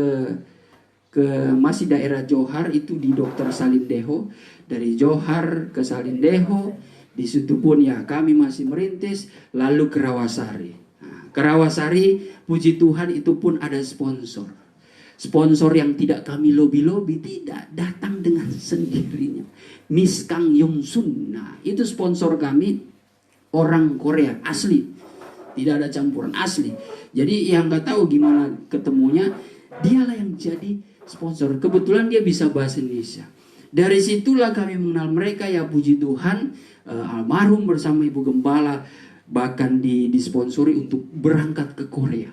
masih daerah Johar itu di Dr. Salindeho. Dari Johar ke Salindeho, di situ pun ya kami masih merintis. Lalu ke Rawasari. Nah, ke Rawasari, puji Tuhan itu pun ada sponsor. Sponsor yang tidak kami lobi-lobi, tidak, datang dengan sendirinya. Miss Kang Yong Sun. Nah, itu sponsor kami. orang Korea asli, tidak ada campuran, asli. Jadi yang nggak tahu gimana ketemunya, dialah yang jadi sponsor. Kebetulan dia bisa bahasa Indonesia. Dari situlah kami mengenal mereka, ya puji Tuhan. Almarhum bersama Ibu Gembala bahkan disponsori untuk berangkat ke Korea.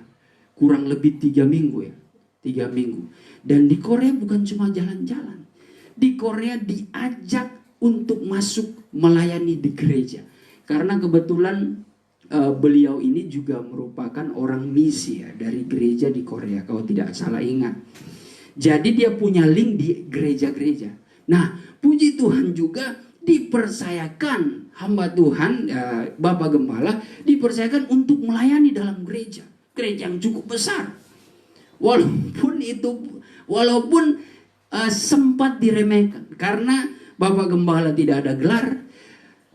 Kurang lebih 3 minggu ya, 3 minggu. Dan di Korea bukan cuma jalan-jalan. Di Korea diajak untuk masuk melayani di gereja. Karena kebetulan beliau ini juga merupakan orang misi ya, dari gereja di Korea, kalau tidak salah ingat. Jadi dia punya link di gereja-gereja. Nah, puji Tuhan juga dipercayakan hamba Tuhan, Bapak Gembala dipercayakan untuk melayani dalam gereja yang cukup besar. Walaupun sempat diremehkan karena Bapak Gembala tidak ada gelar.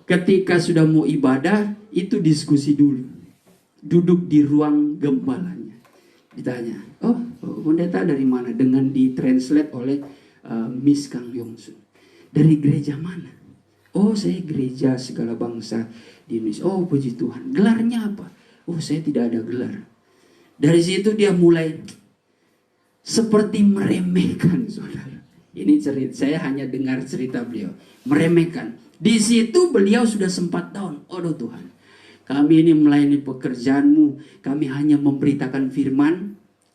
Ketika sudah mau ibadah, itu diskusi dulu. Duduk di ruang gembalanya. Ditanya, oh pendeta dari mana? Dengan ditranslate oleh Miss Kang Yongsun. Dari gereja mana? Oh saya gereja segala bangsa di Indonesia. Oh puji Tuhan. Gelarnya apa? Oh saya tidak ada gelar. Dari situ dia mulai seperti meremehkan, saudara. Ini cerita, saya hanya dengar cerita beliau. Meremehkan. Di situ beliau sudah sempat down. Aduh Tuhan, kami ini melayani pekerjaan-Mu. Kami hanya memberitakan firman.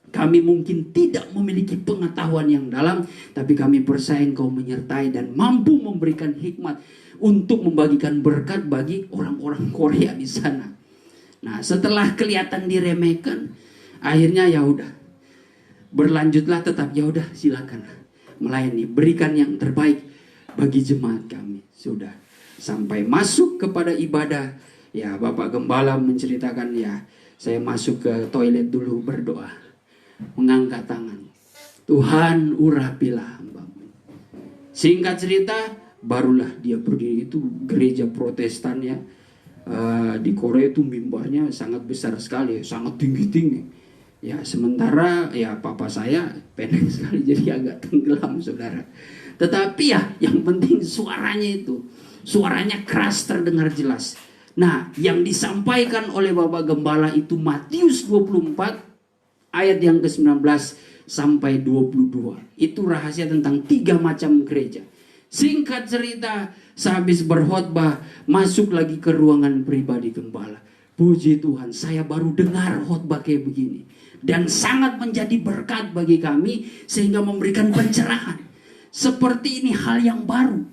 Kami mungkin tidak memiliki pengetahuan yang dalam, tapi kami percaya Engkau menyertai dan mampu memberikan hikmat untuk membagikan berkat bagi orang-orang Korea di sana. Nah, setelah kelihatan diremehkan, akhirnya ya udah, berlanjutlah tetap, ya udah silakan melayani, berikan yang terbaik bagi jemaat kami. Sudah sampai masuk kepada ibadah, ya Bapak Gembala menceritakan, ya saya masuk ke toilet dulu berdoa, mengangkat tangan, Tuhan urapilah hamba-Mu. Singkat cerita, barulah dia berdiri. Itu gereja Protestan ya, di Korea itu mimbarnya sangat besar sekali, sangat tinggi-tinggi. Ya sementara ya papa saya pendek sekali, jadi agak tenggelam saudara. Tetapi ya yang penting suaranya keras, terdengar jelas. Nah yang disampaikan oleh Bapak Gembala itu Matius 24 ayat yang ke-19 sampai 22. Itu rahasia tentang 3 macam gereja. Singkat cerita, sehabis berkhotbah masuk lagi ke ruangan pribadi Gembala. Puji Tuhan, saya baru dengar khotbah kayak begini. Dan sangat menjadi berkat bagi kami sehingga memberikan pencerahan. Seperti ini hal yang baru.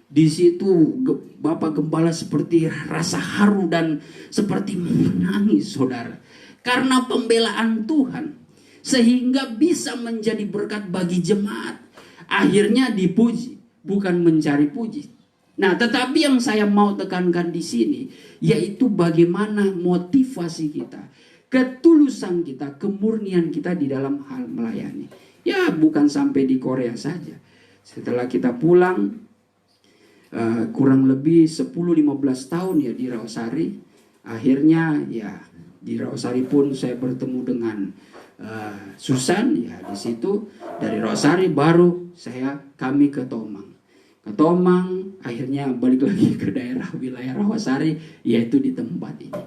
Di situ Bapak Gembala seperti rasa haru dan seperti menangis saudara. Karena pembelaan Tuhan sehingga bisa menjadi berkat bagi jemaat. Akhirnya dipuji, bukan mencari puji. Nah, tetapi yang saya mau tekankan di sini yaitu bagaimana motivasi kita, ketulusan kita, kemurnian kita di dalam hal melayani. Ya, bukan sampai di Korea saja. Setelah kita pulang kurang lebih 10-15 tahun ya di Rawasari. Akhirnya ya di Rawasari pun saya bertemu dengan Susan ya di situ. Dari Rawasari baru kami ke Tomang. Ke Tomang akhirnya balik lagi ke daerah wilayah Rawasari, yaitu di tempat ini.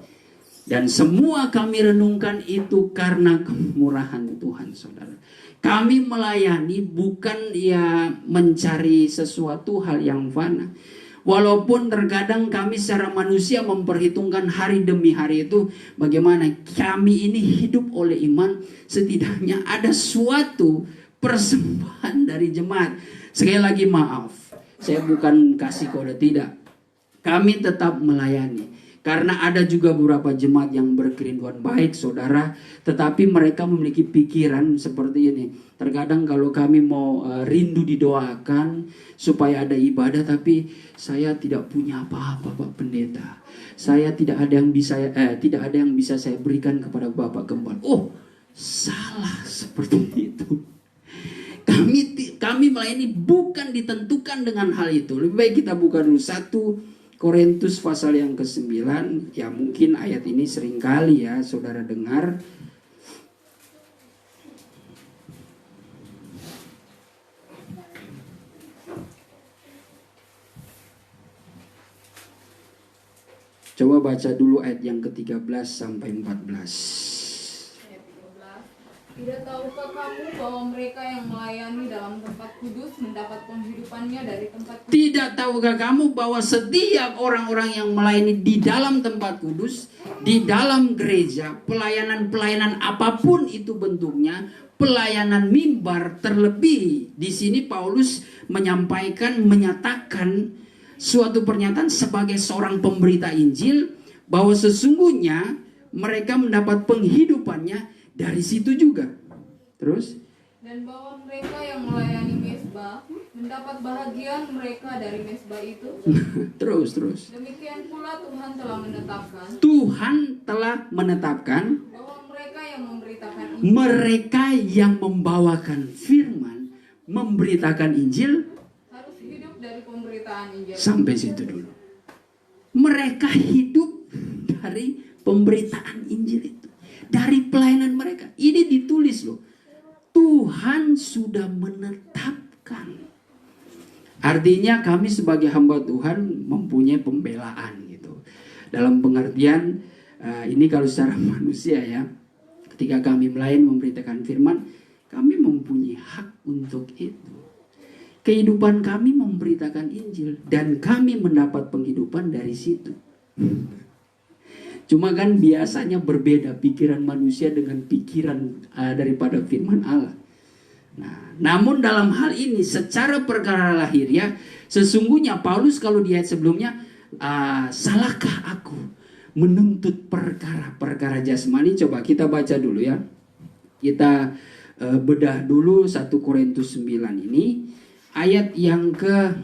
Dan semua kami renungkan itu karena kemurahan Tuhan saudara. Kami melayani bukan ya mencari sesuatu hal yang fana. Walaupun terkadang kami secara manusia memperhitungkan hari demi hari itu, bagaimana kami ini hidup oleh iman, setidaknya ada suatu persembahan dari jemaat. Sekali lagi maaf, saya bukan kasih kode, tidak. Kami tetap melayani. Karena ada juga beberapa jemaat yang berkerinduan baik saudara, tetapi mereka memiliki pikiran seperti ini. Terkadang kalau kami mau rindu didoakan supaya ada ibadah, tapi saya tidak punya apa-apa Pak Pendeta. Saya tidak ada yang bisa saya berikan kepada Bapak Gembala. Salah seperti itu. Kami melayani bukan ditentukan dengan hal itu. Lebih baik kita buka dulu 1 Korintus pasal yang ke-9, ya mungkin ayat ini seringkali ya saudara dengar. Coba baca dulu ayat yang ke-13 sampai 14. Ayat 13. Tidak tahukah kamu bahwa mereka yang melayani dalam tempat kudus mendapat penghidupannya dari tempat kudus? Tidak tahukah kamu bahwa setiap orang-orang yang melayani di dalam tempat kudus, di dalam gereja, pelayanan-pelayanan apapun itu bentuknya, pelayanan mimbar, terlebih di sini Paulus menyatakan suatu pernyataan sebagai seorang pemberita Injil bahwa sesungguhnya mereka mendapat penghidupannya dari situ juga. Terus? Dan bahwa mereka yang melayani mesbah mendapat bahagian mereka dari mesbah itu. Terus. Demikian pula Tuhan telah menetapkan bahwa mereka yang membawakan firman, memberitakan Injil harus hidup dari pemberitaan Injil. Sampai situ dulu. Mereka hidup dari pemberitaan Injil itu, dari pelayanan mereka. Ini ditulis loh. Tuhan sudah menetapkan. Artinya kami sebagai hamba Tuhan mempunyai pembelaan gitu. Dalam pengertian ini kalau secara manusia ya, ketika kami melayani memberitakan firman, kami mempunyai hak untuk itu. Kehidupan kami memberitakan Injil dan kami mendapat penghidupan dari situ. Cuma kan biasanya berbeda pikiran manusia dengan pikiran daripada firman Allah. Nah, namun dalam hal ini secara perkara lahiriah, sesungguhnya Paulus kalau di ayat sebelumnya, salahkah aku menuntut perkara jasmani? Coba kita baca dulu ya. Kita bedah dulu 1 Korintus 9 ini. Ayat yang ke-11,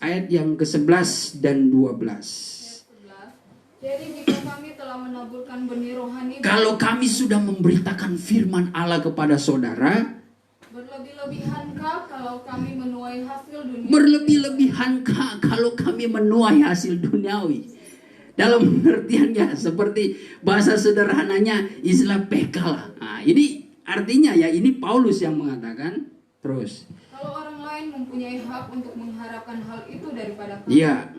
ayat yang ke-11 dan 12. Jadi jika kami telah menaburkan benih rohani, kalau kami sudah memberitakan firman Allah kepada saudara, berlebih-lebihankah kalau kami menuai hasil duniawi? Berlebih-lebihankah kalau kami menuai hasil duniawi? Dalam pengertiannya seperti bahasa sederhananya istilah pekal. Nah, ini artinya ya, ini Paulus yang mengatakan. Terus. Kalau orang lain mempunyai hak untuk mengharapkan hal itu daripada kami. Iya.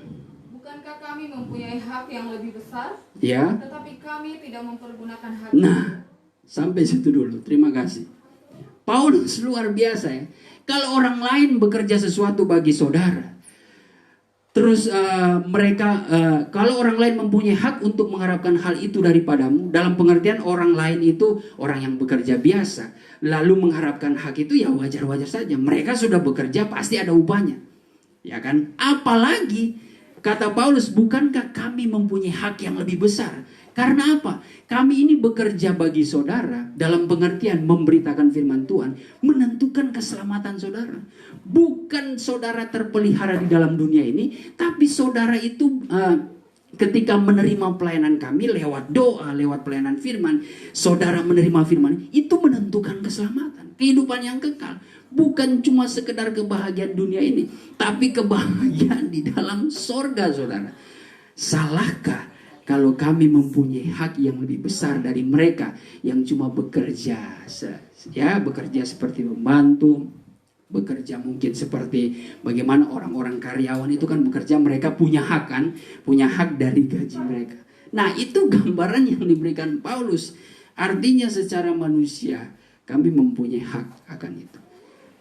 Bukankah kami mempunyai hak yang lebih besar? Ya. Tetapi kami tidak mempergunakan hak. Nah, sampai situ dulu. Terima kasih. Paulus luar biasa ya. Kalau orang lain bekerja sesuatu bagi saudara, terus kalau orang lain mempunyai hak untuk mengharapkan hal itu daripadamu, dalam pengertian orang lain itu orang yang bekerja biasa, lalu mengharapkan hak itu ya wajar-wajar saja. Mereka sudah bekerja, pasti ada upahnya, ya kan? Apalagi kata Paulus, bukankah kami mempunyai hak yang lebih besar? Karena apa? Kami ini bekerja bagi saudara dalam pengertian memberitakan firman Tuhan, menentukan keselamatan saudara. Bukan saudara terpelihara di dalam dunia ini, tapi saudara itu ketika menerima pelayanan kami lewat doa, lewat pelayanan firman, saudara menerima firman, itu menentukan keselamatan, kehidupan yang kekal. Bukan cuma sekedar kebahagiaan dunia ini, tapi kebahagiaan di dalam sorga, saudara. Salahkah kalau kami mempunyai hak yang lebih besar dari mereka yang cuma bekerja, bekerja seperti membantu, bekerja mungkin seperti bagaimana orang-orang karyawan itu kan bekerja, mereka punya hak kan, punya hak dari gaji mereka. Nah, itu gambaran yang diberikan Paulus. Artinya secara manusia kami mempunyai hak akan itu.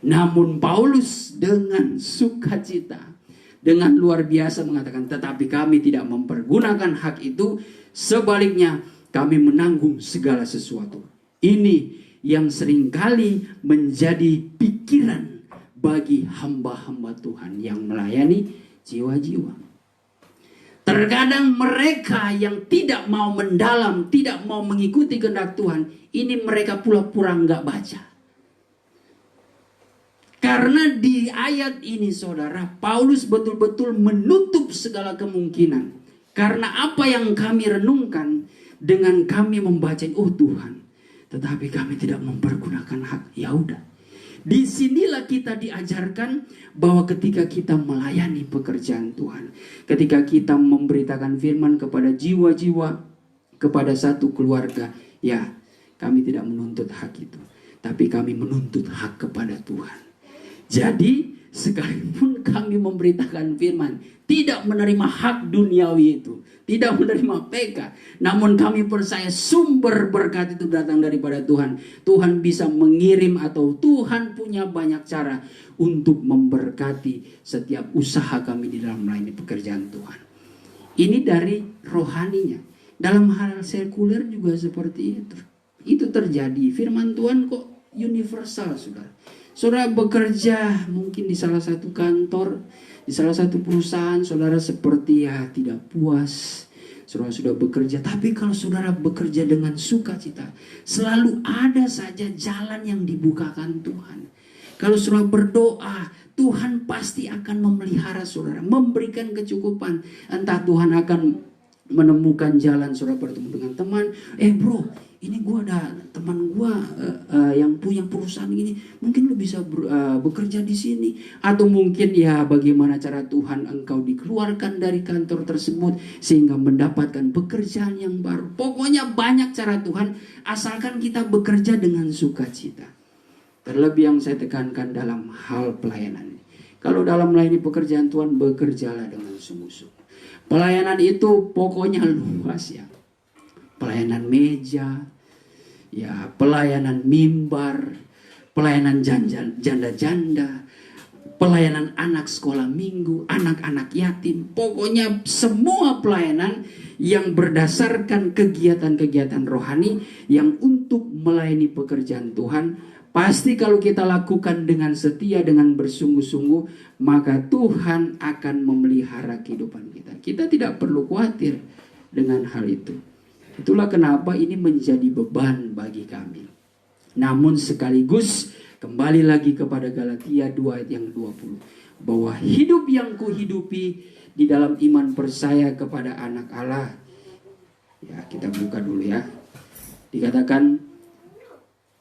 Namun Paulus dengan sukacita, dengan luar biasa mengatakan, tetapi kami tidak mempergunakan hak itu, sebaliknya kami menanggung segala sesuatu. Ini yang seringkali menjadi pikiran bagi hamba-hamba Tuhan yang melayani jiwa-jiwa. Terkadang mereka yang tidak mau mendalam, tidak mau mengikuti kehendak Tuhan, ini mereka pura-pura nggak baca. Karena di ayat ini saudara, Paulus betul-betul menutup segala kemungkinan. Karena apa yang kami renungkan dengan kami membaca, oh Tuhan, tetapi kami tidak mempergunakan hak. Ya udah. Disinilah kita diajarkan bahwa ketika kita melayani pekerjaan Tuhan, ketika kita memberitakan firman kepada jiwa-jiwa, kepada satu keluarga, ya kami tidak menuntut hak itu, tapi kami menuntut hak kepada Tuhan. Jadi sekalipun kami memberitakan firman, tidak menerima hak duniawi itu, tidak menerima PK, namun kami percaya sumber berkat itu datang daripada Tuhan. Tuhan bisa mengirim atau Tuhan punya banyak cara untuk memberkati setiap usaha kami di dalam melayani pekerjaan Tuhan. Ini dari rohaninya. Dalam hal sekuler juga seperti itu. Itu terjadi. Firman Tuhan kok universal, saudara. Saudara bekerja mungkin di salah satu kantor, di salah satu perusahaan, saudara seperti tidak puas. Saudara sudah bekerja, tapi kalau saudara bekerja dengan sukacita, selalu ada saja jalan yang dibukakan Tuhan. Kalau saudara berdoa, Tuhan pasti akan memelihara saudara, memberikan kecukupan. Entah Tuhan akan menemukan jalan, saudara bertemu dengan teman, bro, ini gue ada teman gue yang punya perusahaan gini, mungkin lu bisa bekerja di sini. Atau mungkin bagaimana cara Tuhan engkau dikeluarkan dari kantor tersebut sehingga mendapatkan pekerjaan yang baru. Pokoknya banyak cara Tuhan, asalkan kita bekerja dengan sukacita. Terlebih yang saya tekankan dalam hal pelayanan. Kalau dalam melayani pekerjaan Tuhan, bekerjalah dengan sungguh-sungguh. Pelayanan itu pokoknya luas ya. Pelayanan meja, pelayanan mimbar, pelayanan janda-janda, pelayanan anak sekolah minggu, anak-anak yatim. Pokoknya semua pelayanan yang berdasarkan kegiatan-kegiatan rohani yang untuk melayani pekerjaan Tuhan. Pasti kalau kita lakukan dengan setia, dengan bersungguh-sungguh, maka Tuhan akan memelihara kehidupan kita. Kita tidak perlu khawatir dengan hal itu. Itulah kenapa ini menjadi beban bagi kami. Namun sekaligus kembali lagi kepada Galatia 2 ayat yang 20. Bahwa hidup yang kuhidupi di dalam iman percaya kepada anak Allah. Ya, kita buka dulu ya. Dikatakan,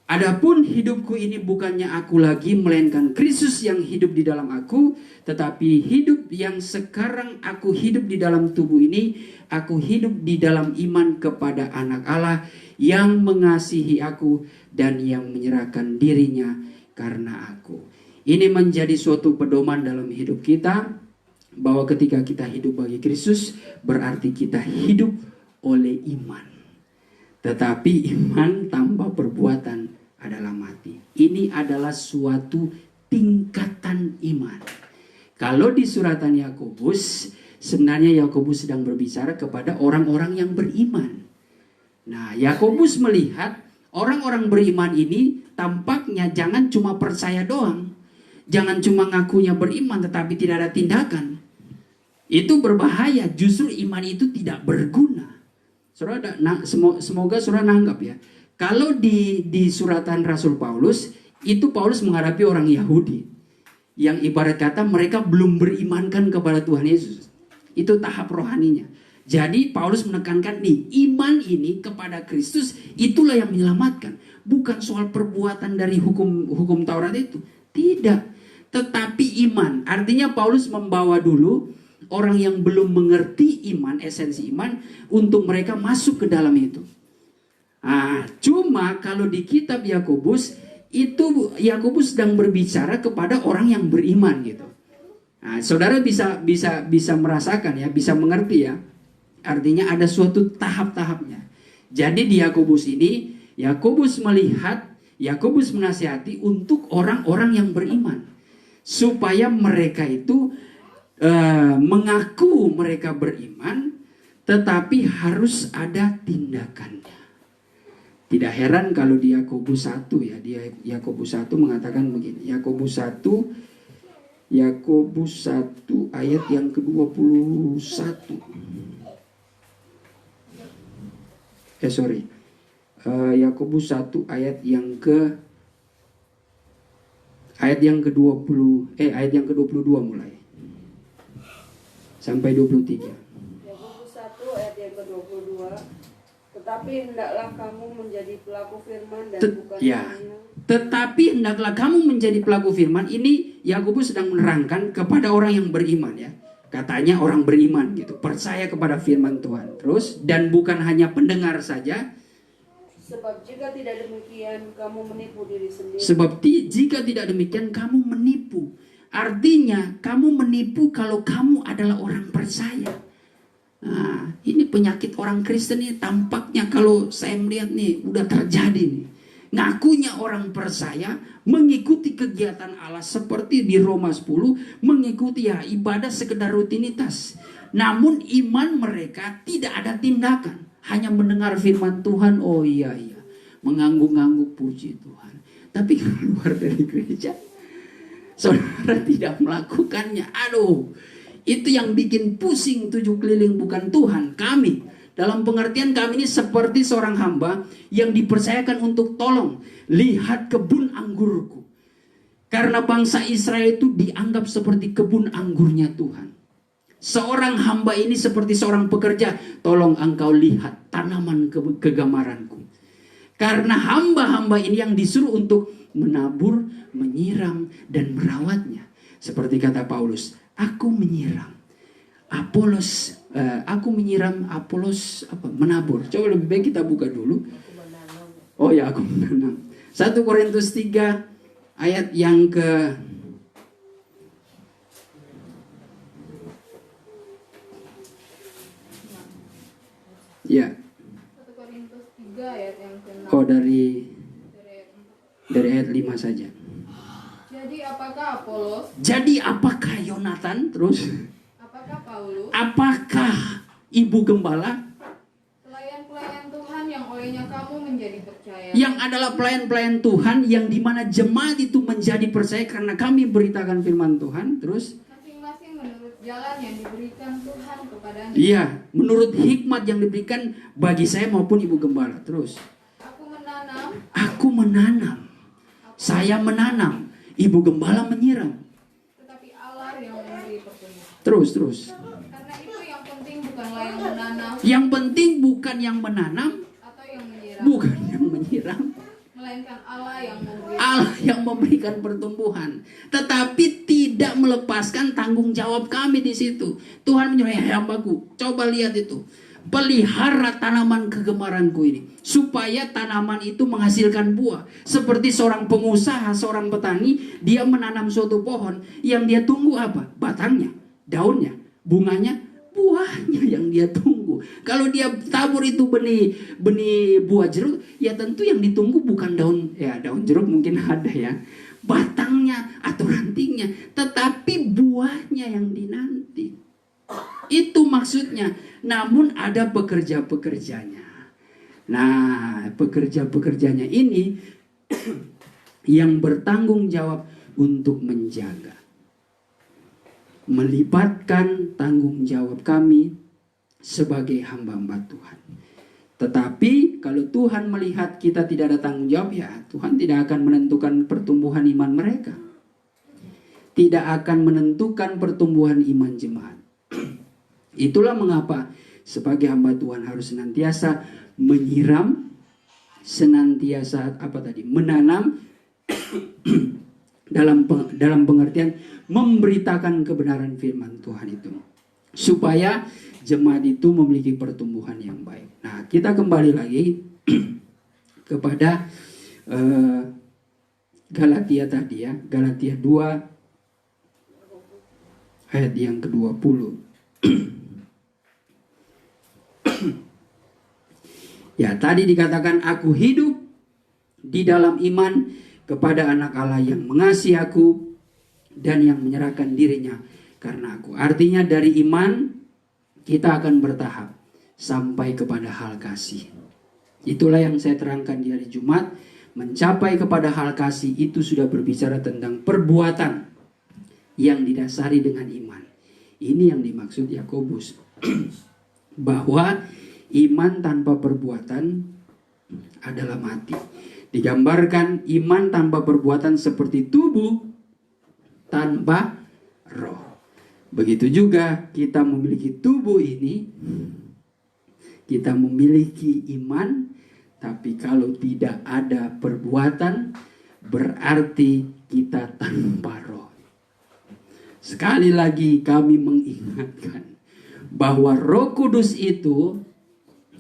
adapun hidupku ini bukannya aku lagi, melainkan Kristus yang hidup di dalam aku. Tetapi hidup yang sekarang aku hidup di dalam tubuh ini, aku hidup di dalam iman kepada anak Allah yang mengasihi aku dan yang menyerahkan dirinya karena aku. Ini menjadi suatu pedoman dalam hidup kita, bahwa ketika kita hidup bagi Kristus, berarti kita hidup oleh iman. Tetapi iman tanpa perbuatan adalah mati. Ini adalah suatu tingkatan iman. Kalau di suratan Yakobus, sebenarnya Yakobus sedang berbicara kepada orang-orang yang beriman. Nah, Yakobus melihat orang-orang beriman ini tampaknya jangan cuma percaya doang. Jangan cuma ngakunya beriman tetapi tidak ada tindakan. Itu berbahaya, justru iman itu tidak berguna. Saudara, semoga saudara nanggap ya. Kalau di suratan Rasul Paulus, itu Paulus menghadapi orang Yahudi yang ibarat kata mereka belum berimankan kepada Tuhan Yesus. Itu tahap rohaninya. Jadi Paulus menekankan iman ini kepada Kristus itulah yang menyelamatkan. Bukan soal perbuatan dari hukum Taurat itu. Tidak. Tetapi iman. Artinya Paulus membawa dulu orang yang belum mengerti iman, esensi iman, untuk mereka masuk ke dalam itu. Cuma kalau di kitab Yakobus itu Yakobus sedang berbicara kepada orang yang beriman gitu. Saudara bisa merasakan ya, bisa mengerti ya. Artinya ada suatu tahap-tahapnya. Jadi di Yakobus ini Yakobus melihat, Yakobus menasihati untuk orang-orang yang beriman supaya mereka itu mengaku mereka beriman, tetapi harus ada tindakannya. Tidak heran kalau di Yakobus 1 ya, di Yakobus 1 mengatakan begini. Yakobus 1 ayat yang ke-21. Yakobus 1 ayat yang ke-22 mulai sampai 23. Yakobus 1 ayat yang ke-22. Tetapi hendaklah kamu menjadi pelaku firman dan bukan hanya. Tetapi hendaklah kamu menjadi pelaku firman. Ini Yakobus sedang menerangkan kepada orang yang beriman ya. Katanya orang beriman gitu, percaya kepada firman Tuhan. Terus, dan bukan hanya pendengar saja. Sebab jika tidak demikian kamu menipu diri sendiri. Jika tidak demikian kamu menipu. Artinya kamu menipu kalau kamu adalah orang percaya. Nah, ini penyakit orang Kristen ini tampaknya kalau saya melihat nih udah terjadi nih. Ngakunya orang percaya, mengikuti kegiatan Allah seperti di Roma 10, mengikuti ya ibadah sekedar rutinitas. Namun iman mereka tidak ada tindakan, hanya mendengar firman Tuhan, oh iya, mengangguk-angguk puji Tuhan. Tapi keluar dari gereja, saudara tidak melakukannya. Aduh, itu yang bikin pusing 7 keliling bukan Tuhan, kami. Dalam pengertian kami ini seperti seorang hamba yang dipercayakan untuk tolong lihat kebun anggurku. Karena bangsa Israel itu dianggap seperti kebun anggurnya Tuhan. Seorang hamba ini seperti seorang pekerja, tolong engkau lihat tanaman kegemaranku. Karena hamba-hamba ini yang disuruh untuk menabur, menyiram, dan merawatnya. Seperti kata Paulus, aku menyiram. Apolos, aku menyiram, Apolos menabur. Coba lebih baik kita buka dulu. Oh ya, aku menanam. 1 Korintus 3 ayat yang ke ya. 1 Korintus 3 ayat yang ke-6. Oh dari ayat 5 saja. Jadi apakah Apolos? Jadi apakah Yonatan terus? Apakah Paulus? Apakah Ibu Gembala? Pelayan-pelayan Tuhan yang olehnya kamu menjadi percaya. Yang adalah pelayan-pelayan Tuhan yang dimana jemaat itu menjadi percaya karena kami beritakan firman Tuhan. Terus? Masing-masing menurut jalan yang diberikan Tuhan kepadanya. Iya, menurut hikmat yang diberikan bagi saya maupun Ibu Gembala. Terus? Aku menanam. Saya menanam. Ibu Gembala menyiram. Tetapi Allah yang memberi pertumbuhan. Terus. Karena itu yang penting bukanlah yang menanam. Yang penting bukan yang menanam. Atau yang menyiram. Bukan yang menyiram. Melainkan Allah yang memberi. Allah yang memberikan pertumbuhan. Tetapi tidak melepaskan tanggung jawab kami di situ. Tuhan menyuruh hambaku, coba lihat itu. Pelihara tanaman kegemaranku ini. Supaya tanaman itu menghasilkan buah. Seperti seorang pengusaha, seorang petani. Dia menanam suatu pohon. Yang dia tunggu apa? Batangnya, daunnya, bunganya, buahnya yang dia tunggu. Kalau dia tabur itu benih buah jeruk, ya tentu yang ditunggu bukan daun. Ya daun jeruk mungkin ada ya. Batangnya atau rantingnya. Tetapi buahnya yang dinanti. Itu maksudnya. Namun ada pekerja-pekerjanya. Nah, pekerja-pekerjanya ini yang bertanggung jawab untuk menjaga. Melibatkan tanggung jawab kami sebagai hamba-hamba Tuhan. Tetapi kalau Tuhan melihat kita tidak ada tanggung jawab, ya Tuhan tidak akan menentukan pertumbuhan iman mereka. Tidak akan menentukan pertumbuhan iman jemaat. Itulah mengapa sebagai hamba Tuhan harus senantiasa menyiram, senantiasa menanam dalam pengertian memberitakan kebenaran firman Tuhan itu, supaya jemaat itu memiliki pertumbuhan yang baik. Nah, kita kembali lagi kepada Galatia tadi ya, Galatia 2 ayat yang ke-20. Ya, tadi dikatakan aku hidup di dalam iman kepada anak Allah yang mengasihi aku dan yang menyerahkan dirinya karena aku. Artinya dari iman kita akan bertahap sampai kepada hal kasih. Itulah yang saya terangkan di hari Jumat. Mencapai kepada hal kasih itu sudah berbicara tentang perbuatan yang didasari dengan iman. Ini yang dimaksud Yakobus. Bahwa iman tanpa perbuatan adalah mati. Digambarkan iman tanpa perbuatan seperti tubuh tanpa roh. Begitu juga kita memiliki tubuh ini, kita memiliki iman, tapi kalau tidak ada perbuatan, berarti kita tanpa roh. Sekali lagi kami mengingatkan bahwa Roh Kudus itu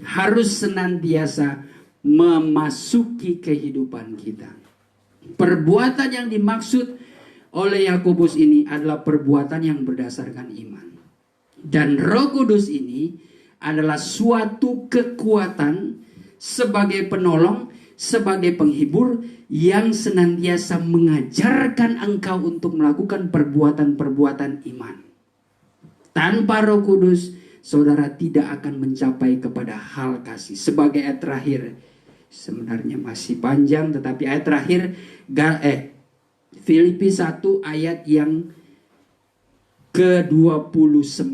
harus senantiasa memasuki kehidupan kita. Perbuatan yang dimaksud oleh Yakobus ini adalah perbuatan yang berdasarkan iman. Dan Roh Kudus ini adalah suatu kekuatan sebagai penolong, sebagai penghibur yang senantiasa mengajarkan engkau untuk melakukan perbuatan-perbuatan iman. Tanpa Roh Kudus, saudara tidak akan mencapai kepada hal kasih. Sebagai ayat terakhir, sebenarnya masih panjang, tetapi ayat terakhir Filipi 1 ayat yang ke-29.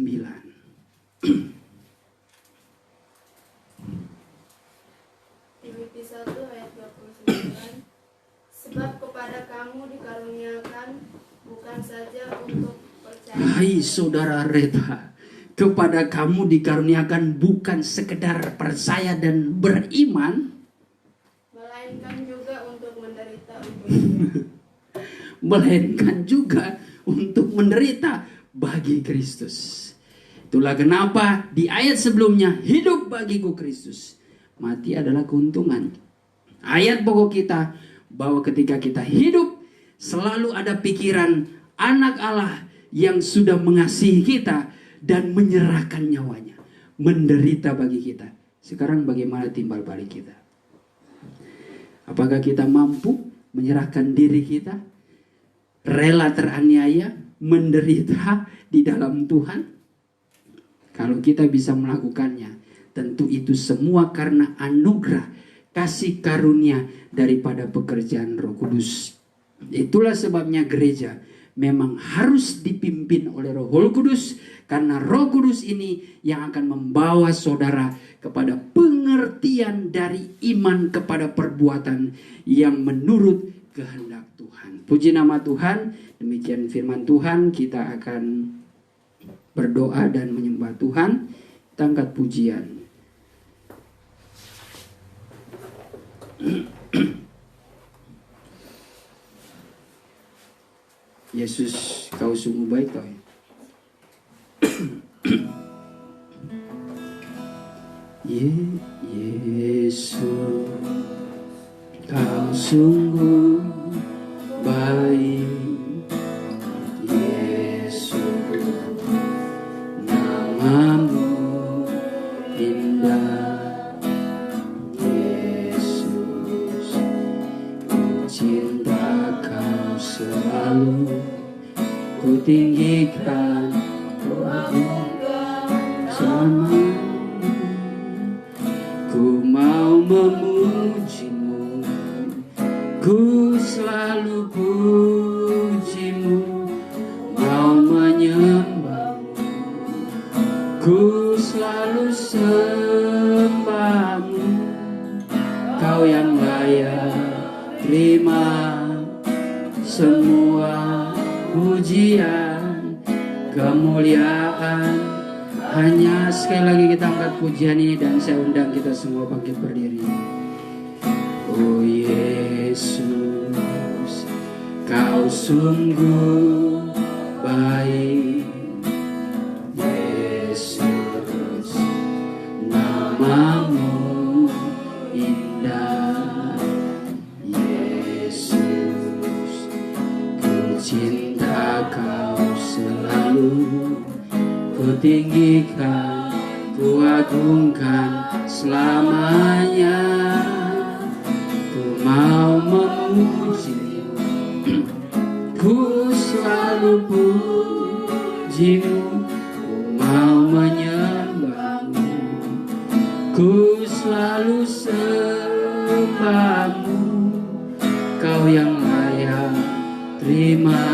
Filipi 1 ayat 29. Sebab kepada kamu dikaruniakan bukan saja untuk percaya. Hai saudara Reta, kepada kamu dikaruniakan bukan sekedar percaya dan beriman, Melainkan juga untuk menderita melainkan juga untuk menderita bagi Kristus. Itulah kenapa di ayat sebelumnya, hidup bagiku Kristus, mati adalah keuntungan. Ayat pokok kita bahwa ketika kita hidup selalu ada pikiran anak Allah yang sudah mengasihi kita dan menyerahkan nyawanya, menderita bagi kita. Sekarang bagaimana timbal balik kita? Apakah kita mampu menyerahkan diri kita, rela teraniaya, menderita di dalam Tuhan? Kalau kita bisa melakukannya, tentu itu semua karena anugerah kasih karunia daripada pekerjaan Roh Kudus. Itulah sebabnya gereja memang harus dipimpin oleh Roh Kudus, karena Roh Kudus ini yang akan membawa saudara kepada pengertian dari iman kepada perbuatan yang menurut kehendak Tuhan. Puji nama Tuhan. Demikian firman Tuhan. Kita akan berdoa dan menyembah Tuhan. Kita angkat pujian. Yesus, kau sungguh baik kau. Yesus, kau sungguh baik. Yesus, namamu indah. Yesus, ku cinta kau selalu. Ku tinggikan, ku agungkan sama. Ku mau memujimu, ku selalu pujimu, mau menyembahmu, ku selalu sembahmu. Kau yang layak terima semua pujian, kemuliaan. Hanya sekali lagi kita angkat pujian ini dan saya undang kita semua bangkit berdiri. Oh Yesus, kau sungguh baik. Yesus, namamu indah. Yesus, ku cinta kau selalu. Ku tinggikan, ku agungkan selamanya. Ku mau memujimu, ku selalu pujimu, ku mau menyembahmu, ku selalu sembahmu. Kau yang layak terima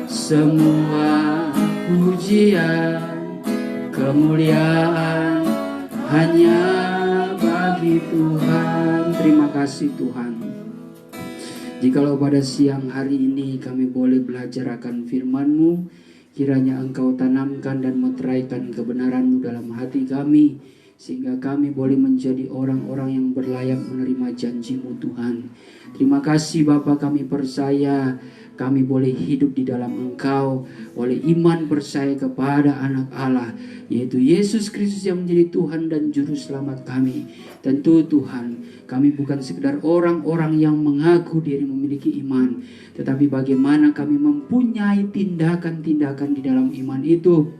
semua pujian, kemuliaan hanya bagi Tuhan. Terima kasih Tuhan. Jikalau pada siang hari ini kami boleh belajar akan firman-Mu, kiranya Engkau tanamkan dan meteraikan kebenaran-Mu dalam hati kami, sehingga kami boleh menjadi orang-orang yang berlayak menerima janji-Mu Tuhan. Terima kasih Bapa, kami percaya kami boleh hidup di dalam Engkau, oleh iman percaya kepada Anak Allah, yaitu Yesus Kristus yang menjadi Tuhan dan Juru Selamat kami. Tentu Tuhan, kami bukan sekedar orang-orang yang mengaku diri memiliki iman, tetapi bagaimana kami mempunyai tindakan-tindakan di dalam iman itu.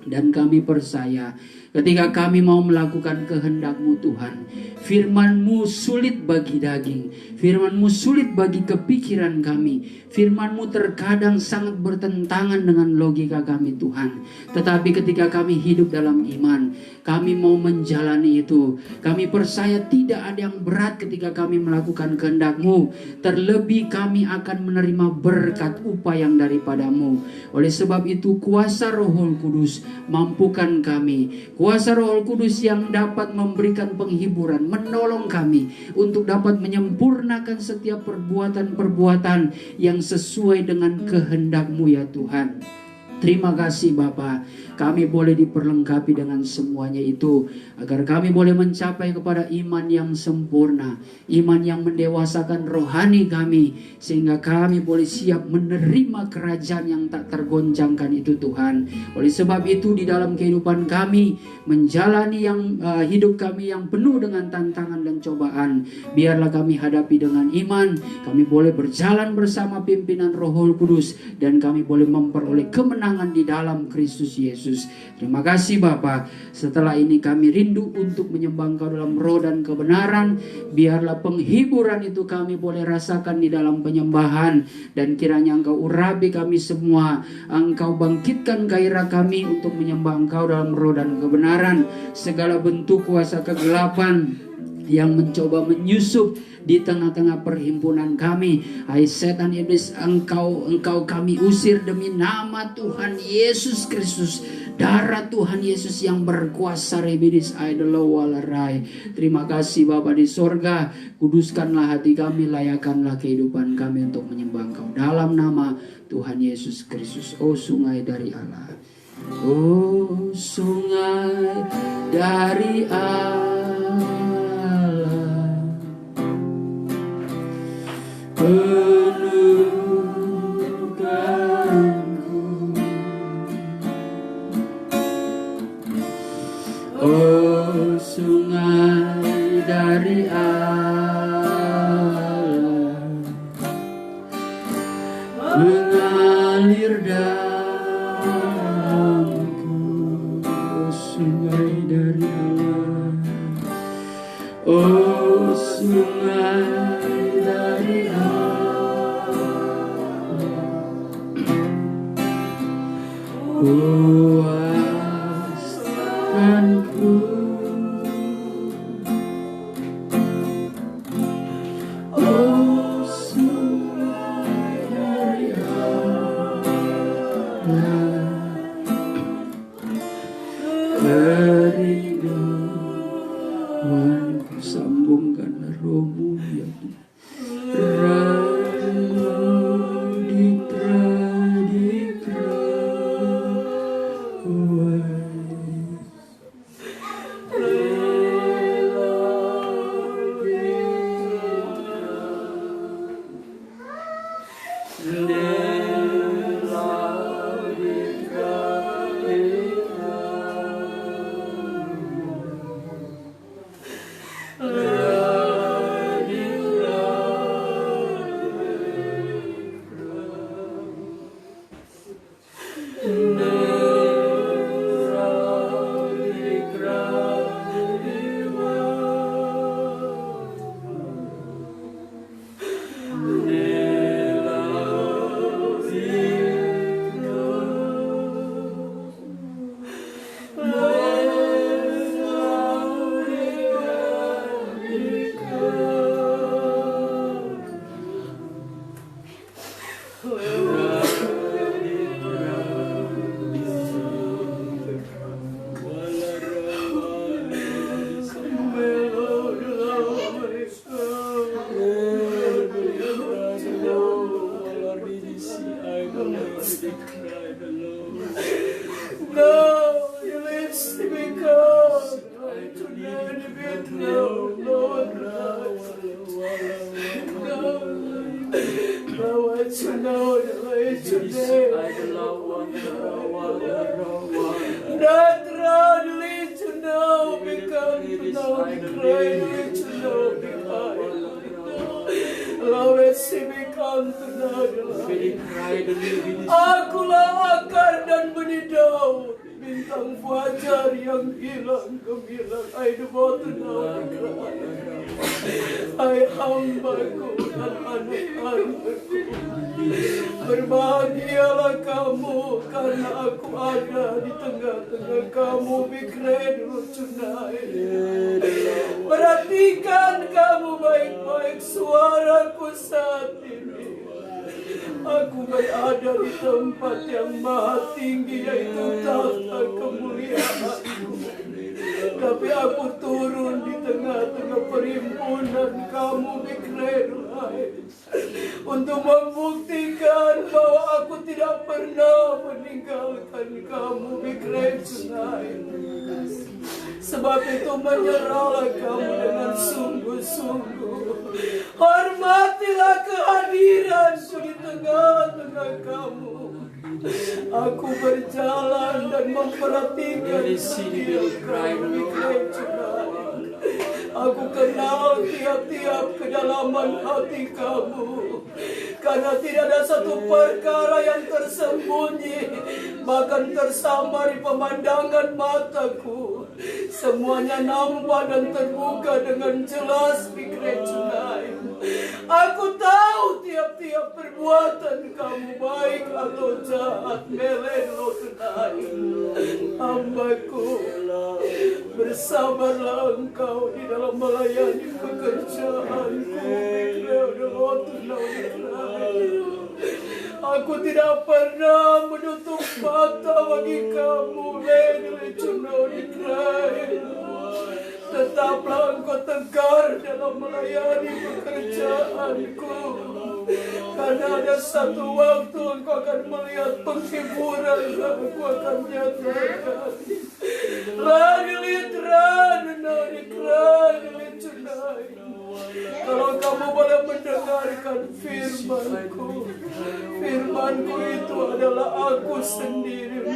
Dan kami percaya ketika kami mau melakukan kehendak-Mu Tuhan, firman-Mu sulit bagi daging, firman-Mu sulit bagi kepikiran kami, firman-Mu terkadang sangat bertentangan dengan logika kami Tuhan. Tetapi ketika kami hidup dalam iman, kami mau menjalani itu. Kami percaya tidak ada yang berat ketika kami melakukan kehendak-Mu. Terlebih kami akan menerima berkat upah yang daripada-Mu. Oleh sebab itu kuasa Roh Kudus mampukan kami. Kuasa Roh Kudus yang dapat memberikan penghiburan, menolong kami untuk dapat menyempurnakan setiap perbuatan-perbuatan yang sesuai dengan kehendak-Mu ya Tuhan. Terima kasih Bapa, kami boleh diperlengkapi dengan semuanya itu, agar kami boleh mencapai kepada iman yang sempurna, iman yang mendewasakan rohani kami, sehingga kami boleh siap menerima kerajaan yang tak tergoncangkan itu Tuhan. Oleh sebab itu di dalam kehidupan kami, menjalani yang hidup kami yang penuh dengan tantangan dan cobaan, biarlah kami hadapi dengan iman, kami boleh berjalan bersama pimpinan Roh Kudus, dan kami boleh memperoleh kemenangan di dalam Kristus Yesus. Terima kasih Bapa. Setelah ini kami rindu untuk menyembah Engkau dalam roh dan kebenaran. Biarlah penghiburan itu kami boleh rasakan di dalam penyembahan, dan kiranya Engkau urapi kami semua. Engkau bangkitkan gairah kami untuk menyembah Engkau dalam roh dan kebenaran. Segala bentuk kuasa kegelapan yang mencoba menyusup di tengah-tengah perhimpunan kami, hai setan iblis, engkau kami usir demi nama Tuhan Yesus Kristus, darah Tuhan Yesus yang berkuasa. Rebidis aidolo walarai. Terima kasih Bapa di sorga, kuduskanlah hati kami, layakkanlah kehidupan kami untuk menyembah Engkau dalam nama Tuhan Yesus Kristus. Oh sungai dari Allah, oh sungai dari Allah, penuhkanku, oh sungai dari Allah, mengalir dalamku, oh sungai dari Allah, oh sungai dari puaskanku, oh sungai dari Allah, kerinduanku, sambungkanlah rohmu ya Tuhan. it now, Lord. I want you now to let you not rudely to know, become to know, declare to know, Lord, see me come to know. Akulah akar dan benih daun, bintang fajar yang hilang gemilang. I devote to know. Hai hambaku dan anak-anakku, berbahagialah kamu karena aku ada di tengah-tengah kamu. Bikredul tunai, perhatikan kamu baik-baik suaraku saat ini. Aku berada di tempat yang maha tinggi, yaitu tahta kemuliaanku. Tapi aku turun di tengah-tengah perhimpunan kamu, Bikredulai, untuk membuktikan bahwa aku tidak pernah meninggalkan kamu, Bikredulai. Sebab itu menyerahlah kamu dengan sungguh-sungguh. Hormatilah kehadiranku di tengah-tengah kamu. Aku berjalan dan memperhatikan setiap kamu. Aku kenal tiap-tiap kedalaman hati kamu. Karena tidak ada satu perkara yang tersembunyi, bahkan tersamar di pemandangan mataku. Semuanya nampak dan terbuka dengan jelas, Bikredulai. Aku tahu tiap-tiap perbuatan kamu, baik atau jahat. Melenodunai, hambaku, bersabarlah engkau di dalam melayani pekerjaanku. Aku tidak pernah menutup mata bagi kamu. Tetaplah engkau tegar dalam melayani pekerjaanku. Karena ada satu waktu engkau akan melihat penghiburan yang aku akan nyatakan. Kalau kamu boleh mendengarkan firmanku, firmanku itu adalah aku sendiri.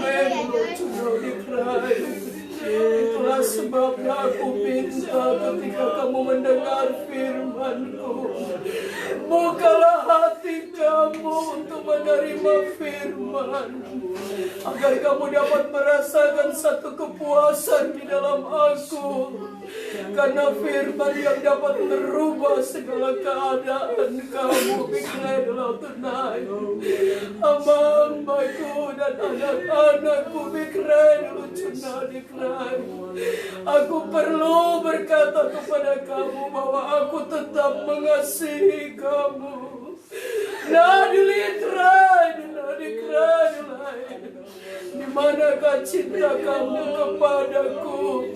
Itulah sebabnya aku minta ketika kamu mendengar firmanku, bukalah hati kamu untuk menerima firman, agar kamu dapat merasakan satu kepuasan di dalam aku. Karena firman yang dapat merubah segala keadaan kamu. Bikredlah tunai, hamba-hambaku dan anak-anakku. Bikredlah tunai. Aku perlu berkata kepada kamu bahwa aku tetap mengasihi kamu. Di manakah cinta kamu kepadaku?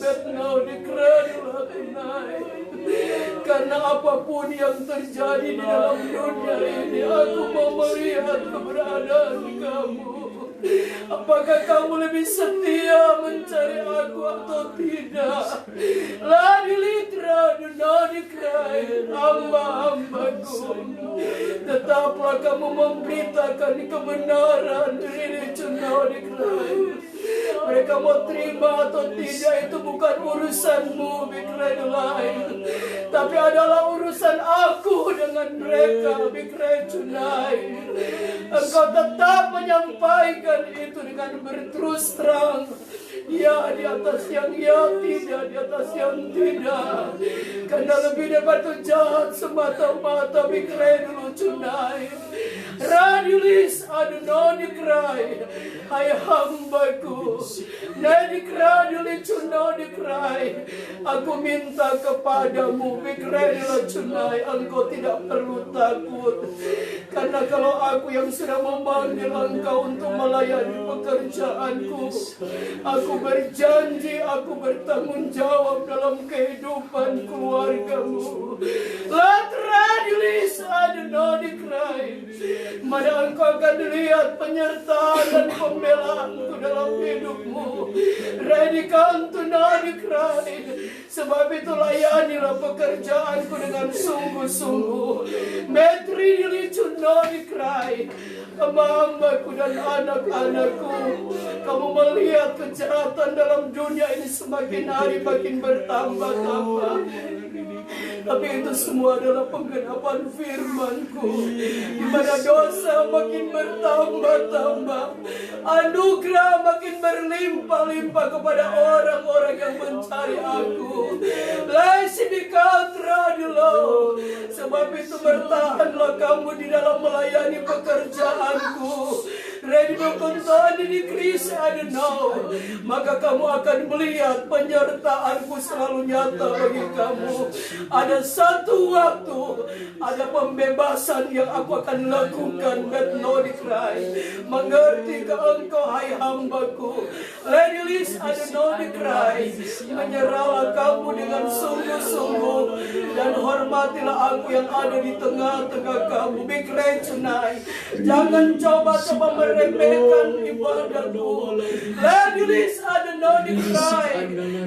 Karena apapun yang terjadi di dalam dunia ini, aku mau melihat keberadaan kamu. Apakah kamu lebih setia mencari aku atau tidak? Hamba-hambaku, tetaplah kamu memberitakan kebenaran. Mereka mau terima atau tidak itu bukan urusanmu, tapi adalah urusan aku dengan mereka. Engkau tetap menyampaikan itu dengan berterus terang. Ya di atas yang ya, tidak di atas yang tidak. Karena lebih daripada itu jahat semata-mata. Bikredul tunai, radilis adononi krai. Hai hambaku, nadikradul tunai krai. Aku minta kepadamu, Bikredul tunai, engkau tidak perlu takut. Karena kalau aku yang sudah memanggil engkau untuk melayani pekerjaanku, aku berjanji, aku bertanggung jawab dalam kehidupan keluargamu. Latradilis adonodikrai, mana engkau akan lihat penyertaan dan pembelaanku dalam hidupmu. Redikan tunadikrai, Sebab itu layanilah pekerjaanku dengan sungguh-sungguh. Metri dilicunoni krai, hamba-hambaku dan anak-anakku. Kamu melihat kejahatan dalam dunia ini semakin hari makin bertambah-tambah. Tapi itu semua adalah penggenapan firman-Ku, di mana dosa makin bertambah-tambah, anugerah makin berlimpah-limpah kepada orang-orang yang mencari Aku. Sebab itu bertahanlah kamu di dalam melayani pekerjaanku. Ready berkontrol di Kris Adenau, maka kamu akan melihat penyertaanku selalu nyata bagi kamu. Ada satu waktu, ada pembebasan yang aku akan lakukan. Mengerti ke engkau hai hambaku. Ladies Adenau dikrai, menyerahlah kamu dengan sungguh-sungguh dan hormatilah aku yang ada di tengah-tengah kamu. Bikrai tonight, jangan coba-coba meremehkan ibadahku. Ladies Adenau dikrai,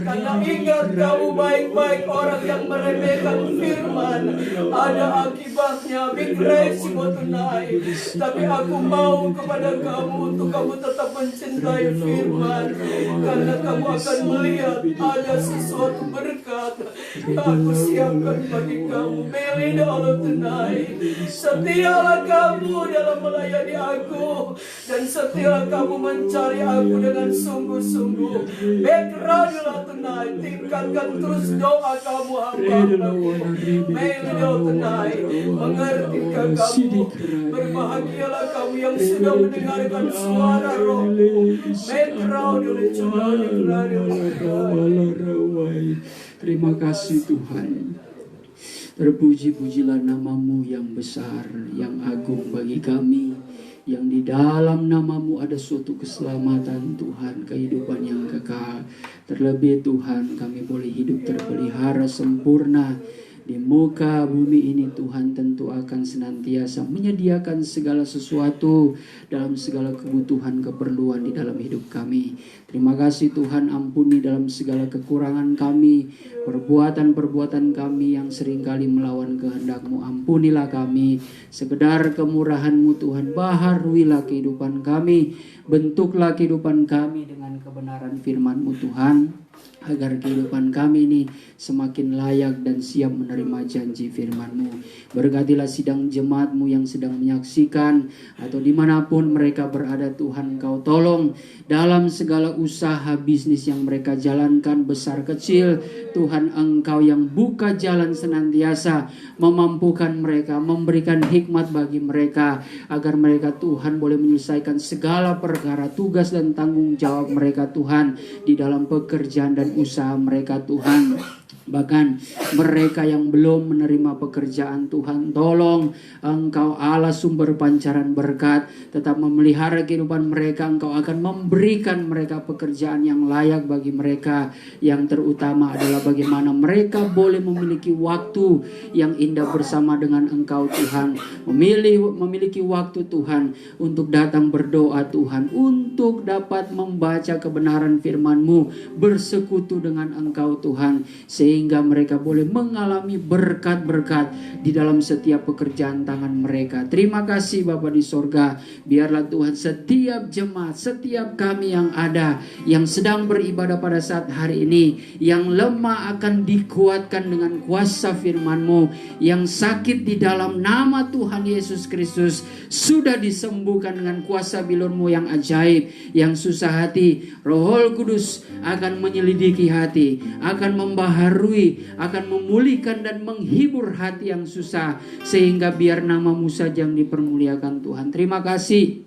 karena ingat kamu baik-baik orang yang meremehkan firman, ada akibatnya. Bikrai tonight, tapi aku mau kepada kamu untuk kamu tetap mencintai firman, karena kamu akan melihat ada sesuatu berkat yang aku siapkan bagi kamu. Melida Allah tonight, setialah kamu dalam melayani aku, dan setialah kamu mencari aku dengan sungguh-sungguh. Backgroundlah tonight, tingkatkan terus doa kamu hamba-hambaku. Melida tonight, mengertikah kamu? Berbahagialah kamu yang sudah mendengarkan suara Rohku. Terima kasih Tuhan. Terpuji-pujilah nama-Mu yang besar, yang agung bagi kami, yang di dalam nama-Mu ada suatu keselamatan Tuhan, kehidupan yang kekal. Terlebih Tuhan, kami boleh hidup terpelihara sempurna di muka bumi ini. Tuhan tentu akan senantiasa menyediakan segala sesuatu dalam segala kebutuhan keperluan di dalam hidup kami. Terima kasih Tuhan, ampuni dalam segala kekurangan kami, perbuatan-perbuatan kami yang seringkali melawan kehendak-Mu. Ampunilah kami, sekedar kemurahan-Mu Tuhan, baharuilah kehidupan kami, bentuklah kehidupan kami dengan kebenaran firman-Mu Tuhan, agar kehidupan kami ini semakin layak dan siap menerima janji firman-Mu. Berkatilah sidang jemaat-Mu yang sedang menyaksikan atau dimanapun mereka berada Tuhan, Engkau tolong dalam segala usaha bisnis yang mereka jalankan, besar kecil. Tuhan, Engkau yang buka jalan senantiasa, memampukan mereka, memberikan hikmat bagi mereka, agar mereka Tuhan boleh menyelesaikan segala perkara, tugas dan tanggung jawab mereka Tuhan, di dalam pekerjaan dan usaha mereka Tuhan. Bahkan mereka yang belum menerima pekerjaan Tuhan, tolong Engkau Allah sumber pancaran berkat, tetap memelihara kehidupan mereka. Engkau akan memberikan mereka pekerjaan yang layak bagi mereka. Yang terutama adalah bagaimana mereka boleh memiliki waktu yang indah bersama dengan Engkau Tuhan. Memiliki waktu Tuhan untuk datang berdoa Tuhan, untuk dapat membaca kebenaran firman-Mu, bersekutu dengan Engkau Tuhan, sehingga mereka boleh mengalami berkat-berkat di dalam setiap pekerjaan tangan mereka. Terima kasih Bapa di sorga. Biarlah Tuhan setiap jemaat, setiap kami yang ada, yang sedang beribadah pada saat hari ini, yang lemah akan dikuatkan dengan kuasa firman-Mu, yang sakit di dalam nama Tuhan Yesus Kristus sudah disembuhkan dengan kuasa bilur-Mu yang ajaib. Yang susah hati, Roh Kudus akan menyelidiki hati, akan membaharui, akan memulihkan dan menghibur hati yang susah, sehingga biar nama-Mu saja yang dipermuliakan Tuhan. Terima kasih.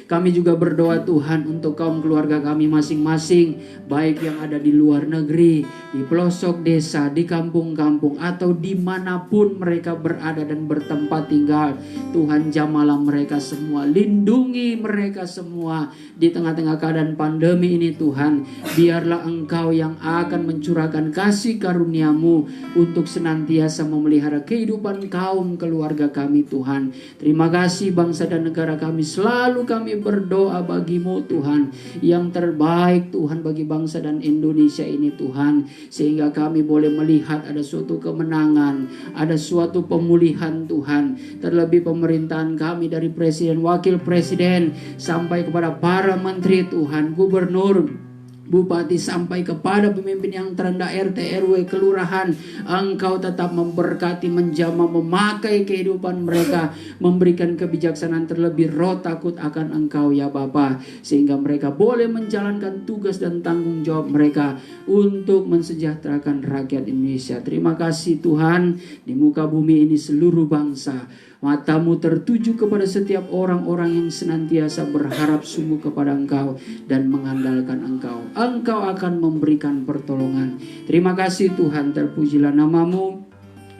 Kami juga berdoa Tuhan untuk kaum keluarga kami masing-masing, baik yang ada di luar negeri, di pelosok desa, di kampung-kampung, atau dimanapun mereka berada dan bertempat tinggal. Tuhan, jamalah mereka semua, lindungi mereka semua di tengah-tengah keadaan pandemi ini Tuhan. Biarlah Engkau yang akan mencurahkan kasih karunia-Mu untuk senantiasa memelihara kehidupan kaum keluarga kami Tuhan. Terima kasih bangsa dan negara kami, selalu kami kami berdoa bagimu Tuhan, yang terbaik Tuhan bagi bangsa dan Indonesia ini Tuhan, sehingga kami boleh melihat ada suatu kemenangan, ada suatu pemulihan Tuhan. Terlebih pemerintahan kami dari Presiden, Wakil Presiden, sampai kepada para menteri Tuhan, gubernur, bupati, sampai kepada pemimpin yang terendah RT, RW, kelurahan. Engkau tetap memberkati, menjamah, memakai kehidupan mereka, memberikan kebijaksanaan, terlebih roh takut akan Engkau ya Bapa, sehingga mereka boleh menjalankan tugas dan tanggung jawab mereka untuk mensejahterakan rakyat Indonesia. Terima kasih Tuhan, di muka bumi ini seluruh bangsa matamu tertuju kepada setiap orang-orang yang senantiasa berharap sungguh kepada Engkau dan mengandalkan Engkau. Engkau akan memberikan pertolongan. Terima kasih Tuhan, terpujilah namamu.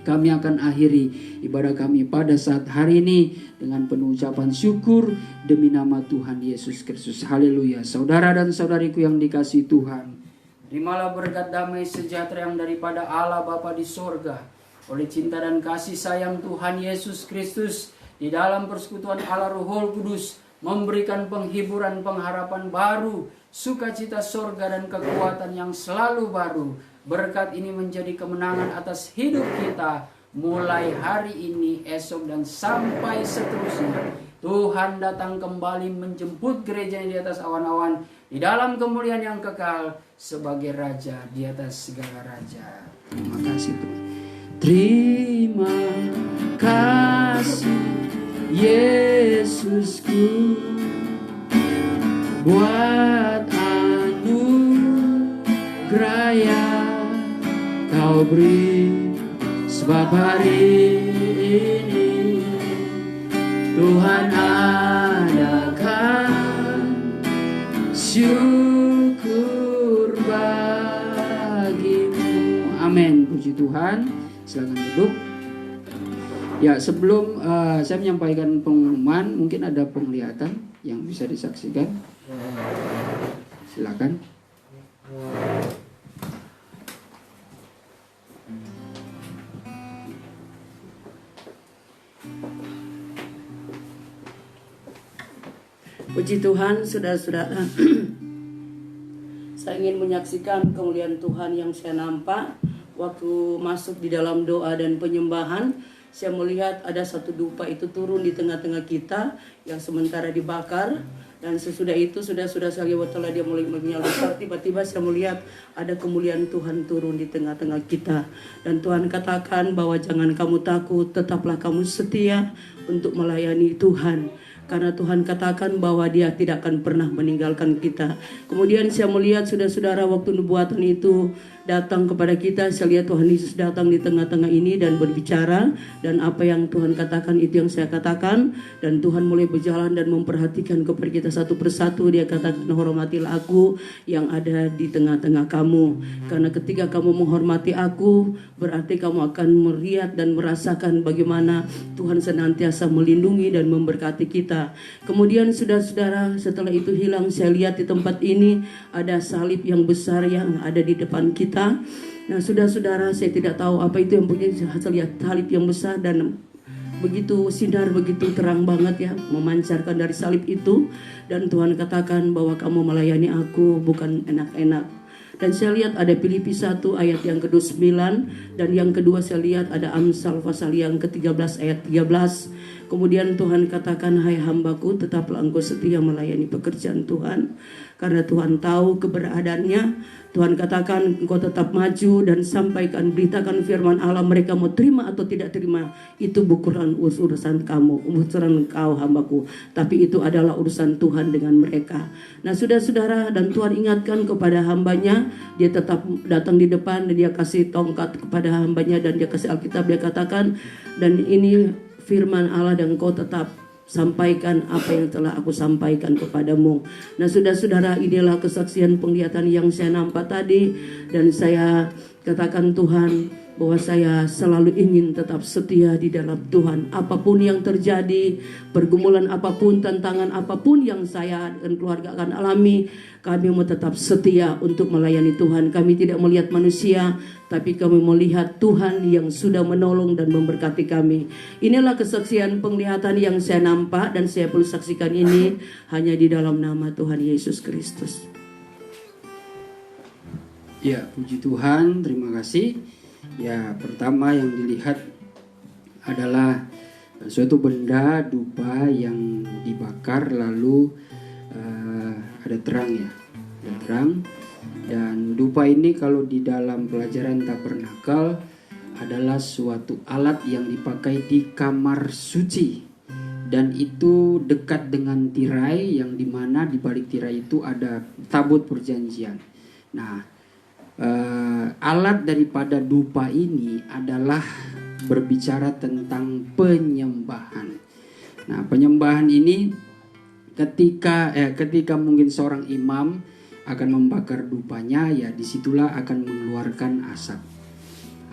Kami akan akhiri ibadah kami pada saat hari ini dengan penuh ucapan syukur demi nama Tuhan Yesus Kristus. Haleluya. Saudara dan saudariku yang dikasihi Tuhan, terimalah berkat damai sejahtera yang daripada Allah Bapa di sorga, oleh cinta dan kasih sayang Tuhan Yesus Kristus, di dalam persekutuan Allah Roh Kudus, memberikan penghiburan, pengharapan baru, sukacita sorga dan kekuatan yang selalu baru. Berkat ini menjadi kemenangan atas hidup kita, mulai hari ini, esok, dan sampai seterusnya. Tuhan datang kembali menjemput gerejanya di atas awan-awan, di dalam kemuliaan yang kekal, sebagai Raja di atas segala Raja. Terima kasih Tuhan. Terima kasih Yesusku, buat anugerah yang Kau beri, sebab hari ini Tuhan adakan syukur bagimu. Amin. Puji Tuhan. Silakan duduk. Ya, sebelum saya menyampaikan pengumuman, mungkin ada penglihatan yang bisa disaksikan. Silakan. Puji Tuhan, saudara-saudara. Saya ingin menyaksikan kemuliaan Tuhan yang saya nampak waktu masuk di dalam doa dan penyembahan. Saya melihat ada satu dupa itu turun di tengah-tengah kita yang sementara dibakar. Dan sesudah itu, sudah saya lihat dia mulai menyala. Tiba-tiba saya melihat ada kemuliaan Tuhan turun di tengah-tengah kita. Dan Tuhan katakan bahwa jangan kamu takut, tetaplah kamu setia untuk melayani Tuhan. Karena Tuhan katakan bahwa Dia tidak akan pernah meninggalkan kita. Kemudian saya melihat saudara-saudara waktu nubuatan itu datang kepada kita. Saya lihat Tuhan Yesus datang di tengah-tengah ini dan berbicara. Dan apa yang Tuhan katakan itu yang saya katakan. Dan Tuhan mulai berjalan dan memperhatikan kepada kita satu persatu. Dia katakan, hormatilah aku yang ada di tengah-tengah kamu. Karena ketika kamu menghormati aku, berarti kamu akan melihat dan merasakan bagaimana Tuhan senantiasa melindungi dan memberkati kita. Kemudian saudara-saudara, setelah itu hilang, saya lihat di tempat ini ada salib yang besar yang ada di depan kita. Nah, saudara-saudara, saya tidak tahu apa itu yang punya. Saya lihat salib yang besar dan begitu sinar, begitu terang banget ya, memancarkan dari salib itu. Dan Tuhan katakan bahwa kamu melayani aku bukan enak-enak. Dan saya lihat ada Filipi 1 ayat yang ke-9. Dan yang kedua saya lihat ada Amsal pasal yang ke-13 ayat 13. Kemudian Tuhan katakan, hai hambaku, tetaplah engkau setia melayani pekerjaan Tuhan. Karena Tuhan tahu keberadaannya. Tuhan katakan engkau tetap maju dan sampaikan, beritakan firman Allah. Mereka mau terima atau tidak terima, itu bukan urusan kamu, urusan engkau hambaku. Tapi itu adalah urusan Tuhan dengan mereka. Nah saudara-saudara, dan Tuhan ingatkan kepada hambanya. Dia tetap datang di depan dan dia kasih tongkat kepada hambanya. Dan dia kasih Alkitab, dia katakan, dan ini firman Allah dan engkau tetap sampaikan apa yang telah aku sampaikan kepadamu. Nah saudara-saudara, inilah kesaksian penglihatan yang saya nampak tadi. Dan saya katakan Tuhan, bahwa saya selalu ingin tetap setia di dalam Tuhan. Apapun yang terjadi, pergumulan apapun, tantangan apapun yang saya dan keluarga akan alami, kami mau tetap setia untuk melayani Tuhan. Kami tidak melihat manusia, tapi kami melihat Tuhan yang sudah menolong dan memberkati kami. Inilah kesaksian penglihatan yang saya nampak dan saya perlu saksikan ini hanya di dalam nama Tuhan Yesus Kristus. Ya, puji Tuhan, terima kasih. Ya, pertama yang dilihat adalah suatu benda dupa yang dibakar lalu ada terang ya, ada terang. Dan dupa ini kalau di dalam pelajaran tabernakel adalah suatu alat yang dipakai di kamar suci, dan itu dekat dengan tirai yang dimana di balik tirai itu ada tabut perjanjian. Nah, alat daripada dupa ini adalah berbicara tentang penyembahan. Nah, penyembahan ini ketika mungkin seorang imam akan membakar dupanya, ya disitulah akan mengeluarkan asap.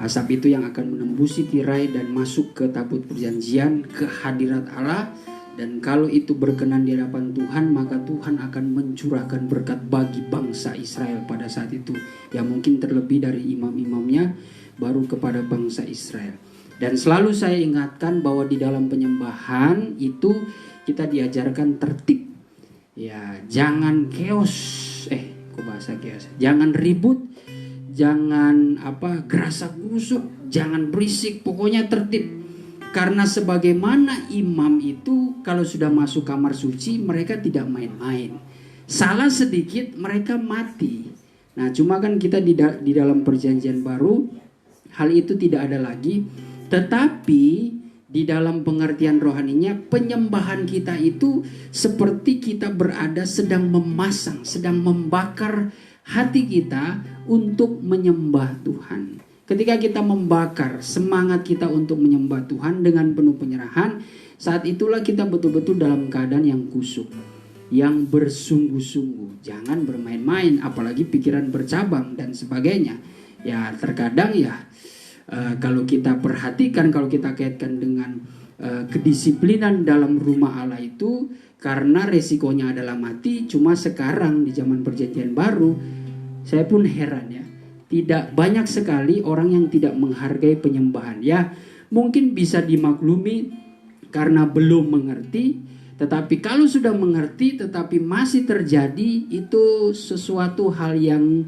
Asap itu yang akan menembusi tirai dan masuk ke tabut perjanjian, ke hadirat Allah. Dan kalau itu berkenan di hadapan Tuhan, maka Tuhan akan mencurahkan berkat bagi bangsa Israel pada saat itu. Ya mungkin terlebih dari imam-imamnya, baru kepada bangsa Israel. Dan selalu saya ingatkan bahwa di dalam penyembahan itu kita diajarkan tertib. Ya, jangan chaos. Bahasa chaos. Jangan ribut, jangan gerasak-gerusuk, jangan berisik, pokoknya tertib. Karena sebagaimana imam itu kalau sudah masuk kamar suci, mereka tidak main-main. Salah sedikit mereka mati. Nah, cuma kan kita di dalam perjanjian baru hal itu tidak ada lagi. Tetapi di dalam pengertian rohaninya, penyembahan kita itu seperti kita berada sedang memasang, sedang membakar hati kita untuk menyembah Tuhan. Ketika kita membakar semangat kita untuk menyembah Tuhan dengan penuh penyerahan, saat itulah kita betul-betul dalam keadaan yang kusuk, yang bersungguh-sungguh. Jangan bermain-main, apalagi pikiran bercabang dan sebagainya. Ya terkadang kalau kita perhatikan, kalau kita kaitkan dengan kedisiplinan dalam rumah Allah itu, karena resikonya adalah mati. Cuma sekarang di zaman perjanjian baru, saya pun heran ya. Tidak banyak sekali orang yang tidak menghargai penyembahan. Ya, mungkin bisa dimaklumi karena belum mengerti. Tetapi kalau sudah mengerti tetapi masih terjadi, itu sesuatu hal yang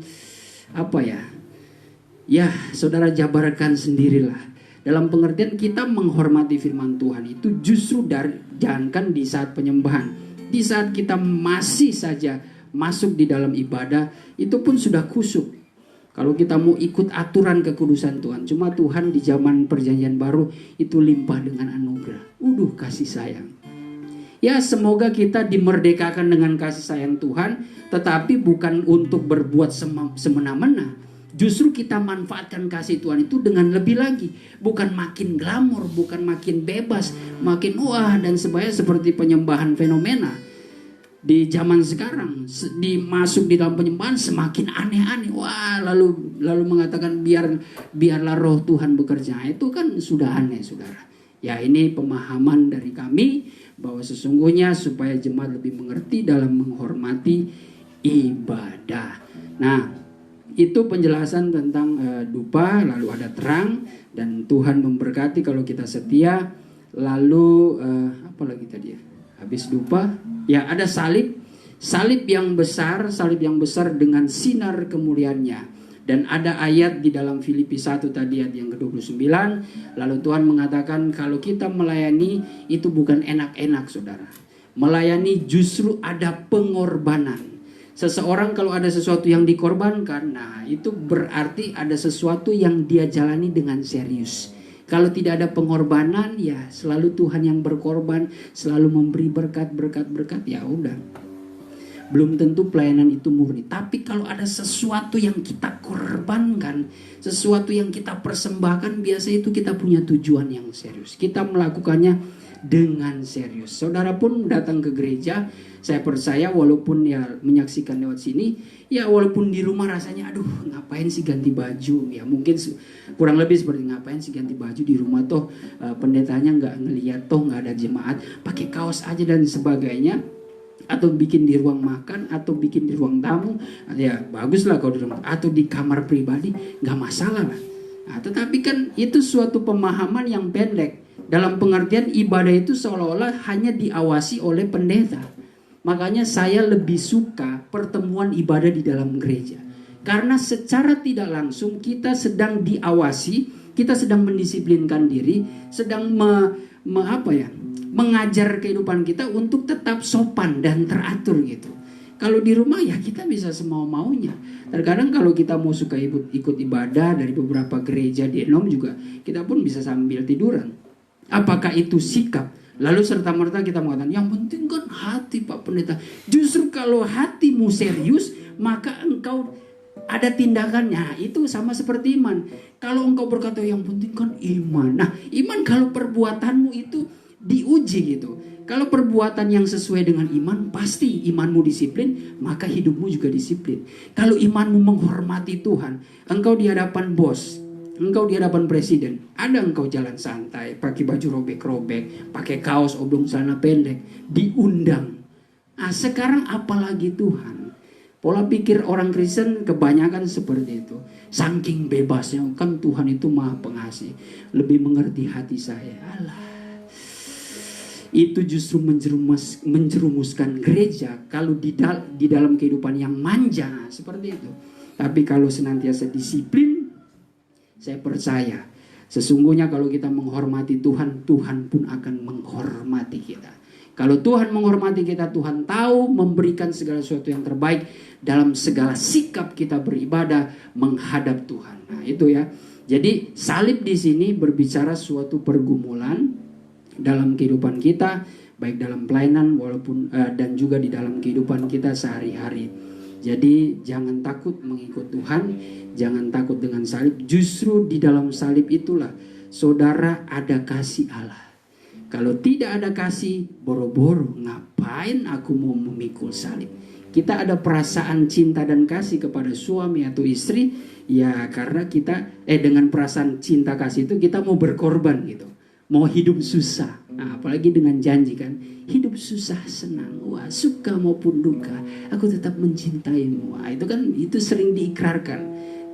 ya saudara jabarkan sendirilah. Dalam pengertian kita menghormati firman Tuhan itu justru jangankan di saat penyembahan, di saat kita masih saja masuk di dalam ibadah, itu pun sudah kusuk. Kalau kita mau ikut aturan kekudusan Tuhan, cuma Tuhan di zaman perjanjian baru itu limpah dengan anugerah. Kasih sayang. Ya semoga kita dimerdekakan dengan kasih sayang Tuhan, tetapi bukan untuk berbuat semena-mena. Justru kita manfaatkan kasih Tuhan itu dengan lebih lagi. Bukan makin glamor, bukan makin bebas, makin dan sebagainya seperti penyembahan fenomena. Di zaman sekarang masuk di dalam penyembahan semakin aneh-aneh. Lalu mengatakan biarlah roh Tuhan bekerja. Itu kan sudah aneh, saudara. Ya ini pemahaman dari kami bahwa sesungguhnya supaya jemaat lebih mengerti dalam menghormati ibadah. Nah, itu penjelasan tentang dupa, lalu ada terang, dan Tuhan memberkati kalau kita setia. Lalu apa lagi tadi ya? Habis dupa, ya ada salib yang besar dengan sinar kemuliaannya. Dan ada ayat di dalam Filipi 1 tadi ayat yang ke-29, lalu Tuhan mengatakan kalau kita melayani itu bukan enak-enak, saudara. Melayani justru ada pengorbanan. Seseorang kalau ada sesuatu yang dikorbankan, nah itu berarti ada sesuatu yang dia jalani dengan serius. Kalau tidak ada pengorbanan, ya selalu Tuhan yang berkorban, selalu memberi berkat, ya udah. Belum tentu pelayanan itu murni. Tapi kalau ada sesuatu yang kita korbankan, sesuatu yang kita persembahkan, biasanya itu kita punya tujuan yang serius. Kita melakukannya dengan serius. Saudara pun datang ke gereja, saya percaya walaupun ya menyaksikan lewat sini, ya walaupun di rumah rasanya aduh ngapain sih ganti baju, ya mungkin kurang lebih seperti ngapain sih ganti baju di rumah, toh pendetanya nggak ngeliat, toh nggak ada jemaat, pakai kaos aja dan sebagainya, atau bikin di ruang makan, atau bikin di ruang tamu, ya bagus lah kalau di rumah, atau di kamar pribadi, nggak masalah lah. Nah, tetapi kan itu suatu pemahaman yang pendek, dalam pengertian ibadah itu seolah-olah hanya diawasi oleh pendeta. Makanya saya lebih suka pertemuan ibadah di dalam gereja, karena secara tidak langsung kita sedang diawasi, kita sedang mendisiplinkan diri, sedang mengajar kehidupan kita untuk tetap sopan dan teratur gitu. Kalau di rumah ya kita bisa semau-maunya. Terkadang kalau kita mau suka ikut ibadah dari beberapa gereja di Enom juga, kita pun bisa sambil tiduran. Apakah itu sikap? Lalu serta-merta kita mengatakan, yang penting kan hati Pak Pendeta. Justru kalau hatimu serius, maka engkau ada tindakannya. Itu sama seperti iman. Kalau engkau berkata yang penting kan iman. Nah, iman kalau perbuatanmu itu diuji gitu. Kalau perbuatan yang sesuai dengan iman, pasti imanmu disiplin, maka hidupmu juga disiplin. Kalau imanmu menghormati Tuhan, engkau di hadapan bos, engkau di hadapan presiden, ada engkau jalan santai, pakai baju robek-robek, pakai kaos oblong celana pendek, diundang. Nah, sekarang apalagi Tuhan. Pola pikir orang Kristen kebanyakan seperti itu. Saking bebasnya, kan Tuhan itu maha pengasih, lebih mengerti hati saya. Alah. Itu justru menjerumuskan gereja kalau di dalam kehidupan yang manja seperti itu. Tapi kalau senantiasa disiplin, saya percaya sesungguhnya kalau kita menghormati Tuhan, Tuhan pun akan menghormati kita. Kalau Tuhan menghormati kita, Tuhan tahu memberikan segala sesuatu yang terbaik dalam segala sikap kita beribadah menghadap Tuhan. Nah, itu ya. Jadi salib di sini berbicara suatu pergumulan dalam kehidupan kita, baik dalam pelayanan walaupun dan juga di dalam kehidupan kita sehari-hari. Jadi jangan takut mengikut Tuhan, jangan takut dengan salib. Justru di dalam salib itulah saudara ada kasih Allah. Kalau tidak ada kasih, boro-boro ngapain aku mau memikul salib. Kita ada perasaan cinta dan kasih kepada suami atau istri, ya karena kita dengan perasaan cinta kasih itu kita mau berkorban gitu. Mau hidup susah, nah, apalagi dengan janji kan, hidup susah senang, wah suka maupun duka, aku tetap mencintaimu. Wah, itu sering diikrarkan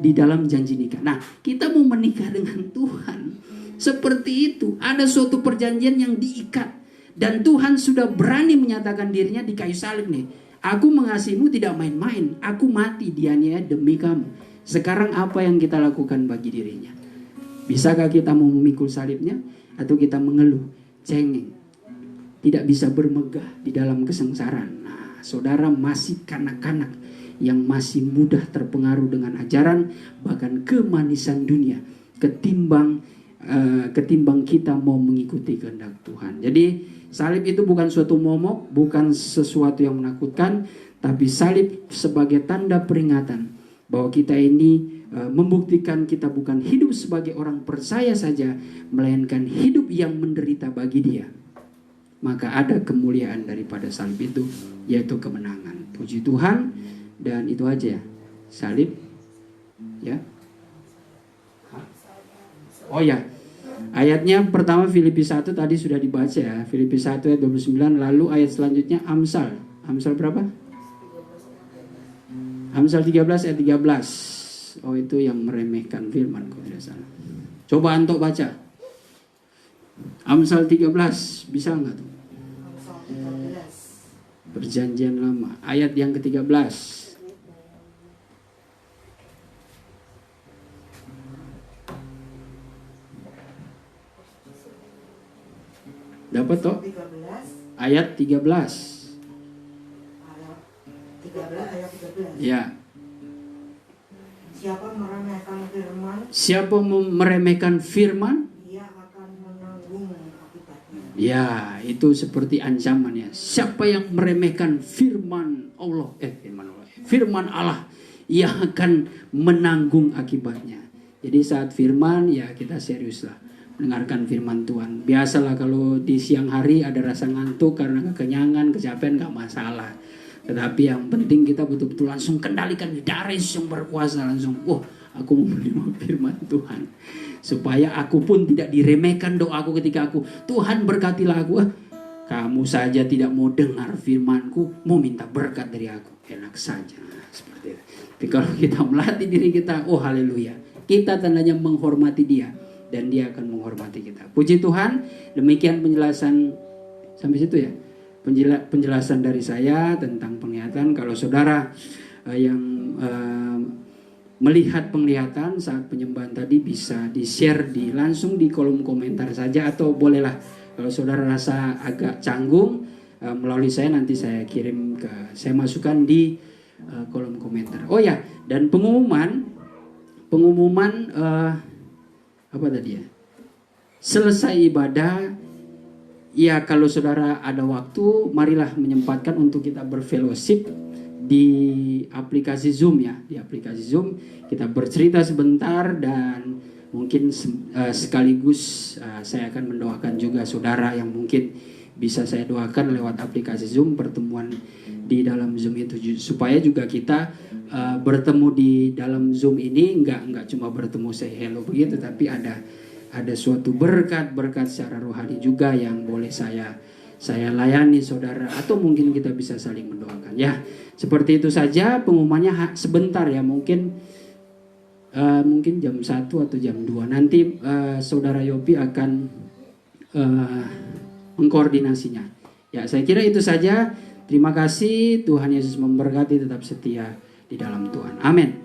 di dalam janji nikah. Nah, kita mau menikah dengan Tuhan seperti itu, ada suatu perjanjian yang diikat dan Tuhan sudah berani menyatakan dirinya di kayu salib nih. Aku mengasihimu tidak main-main, aku mati dianiaya demi kamu. Sekarang apa yang kita lakukan bagi dirinya? Bisakah kita mau memikul salibnya? Atau kita mengeluh, cengeng, tidak bisa bermegah di dalam kesengsaraan. Nah, saudara masih kanak-kanak yang masih mudah terpengaruh dengan ajaran, bahkan kemanisan dunia, ketimbang kita mau mengikuti kehendak Tuhan. Jadi salib itu bukan suatu momok, bukan sesuatu yang menakutkan, tapi salib sebagai tanda peringatan bahwa kita ini membuktikan kita bukan hidup sebagai orang percaya saja, melainkan hidup yang menderita bagi Dia. Maka ada kemuliaan daripada salib itu, yaitu kemenangan. Puji Tuhan. Dan itu aja ya, salib ya. Oh ya, ayatnya pertama Filipi 1 tadi sudah dibaca ya, Filipi 1 ayat 29. Lalu ayat selanjutnya Amsal berapa? Amsal 13 ayat 13. Oh, itu yang meremehkan firman kalau tidak salah. Coba Anto baca Amsal 13, bisa nggak tuh? Perjanjian lama ayat yang ke-13. Dapat toh? Ayat 13. Ayat 13. Ya. Siapa meremehkan firman, siapa meremehkan firman, ia akan menanggung akibatnya. Ya, itu seperti ancaman ya. Siapa yang meremehkan firman Allah, firman Allah, ia akan menanggung akibatnya. Jadi saat firman ya kita seriuslah. mendengarkan firman Tuhan. Biasalah kalau di siang hari ada rasa ngantuk karena kekenyangan, kecapean, gak masalah. Tetapi yang penting kita betul-betul langsung kendalikan darah Yesus yang berkuasa. Langsung, aku mau menerima firman Tuhan. Supaya aku pun tidak diremehkan doaku ketika Tuhan berkatilah aku. Kamu saja tidak mau dengar firmanku, mau minta berkat dari aku. Enak saja. Seperti itu. Tapi kalau kita melatih diri kita, haleluya. Kita tandanya menghormati dia. Dan dia akan menghormati kita. Puji Tuhan. Demikian penjelasan sampai situ ya. Penjelasan dari saya tentang penglihatan. Kalau saudara yang melihat penglihatan saat penyembahan tadi, bisa di-share langsung di kolom komentar saja, atau bolehlah kalau saudara rasa agak canggung melalui saya, nanti saya masukkan di kolom komentar. Oh ya, dan pengumuman apa tadi ya? Selesai ibadah, ya kalau saudara ada waktu, marilah menyempatkan untuk kita berfellowship di aplikasi Zoom ya. Di aplikasi Zoom kita bercerita sebentar, dan mungkin sekaligus saya akan mendoakan juga saudara yang mungkin bisa saya doakan lewat aplikasi Zoom. Pertemuan di dalam Zoom itu supaya juga kita bertemu di dalam Zoom ini nggak cuma bertemu say hello begitu, tapi ada suatu berkat secara rohani juga yang boleh saya layani saudara, atau mungkin kita bisa saling mendoakan ya. Seperti itu saja pengumumannya sebentar ya, mungkin jam 1 atau jam 2 nanti saudara Yopi akan mengkoordinasinya. Ya, saya kira itu saja. Terima kasih, Tuhan Yesus memberkati, tetap setia di dalam Tuhan. Amin.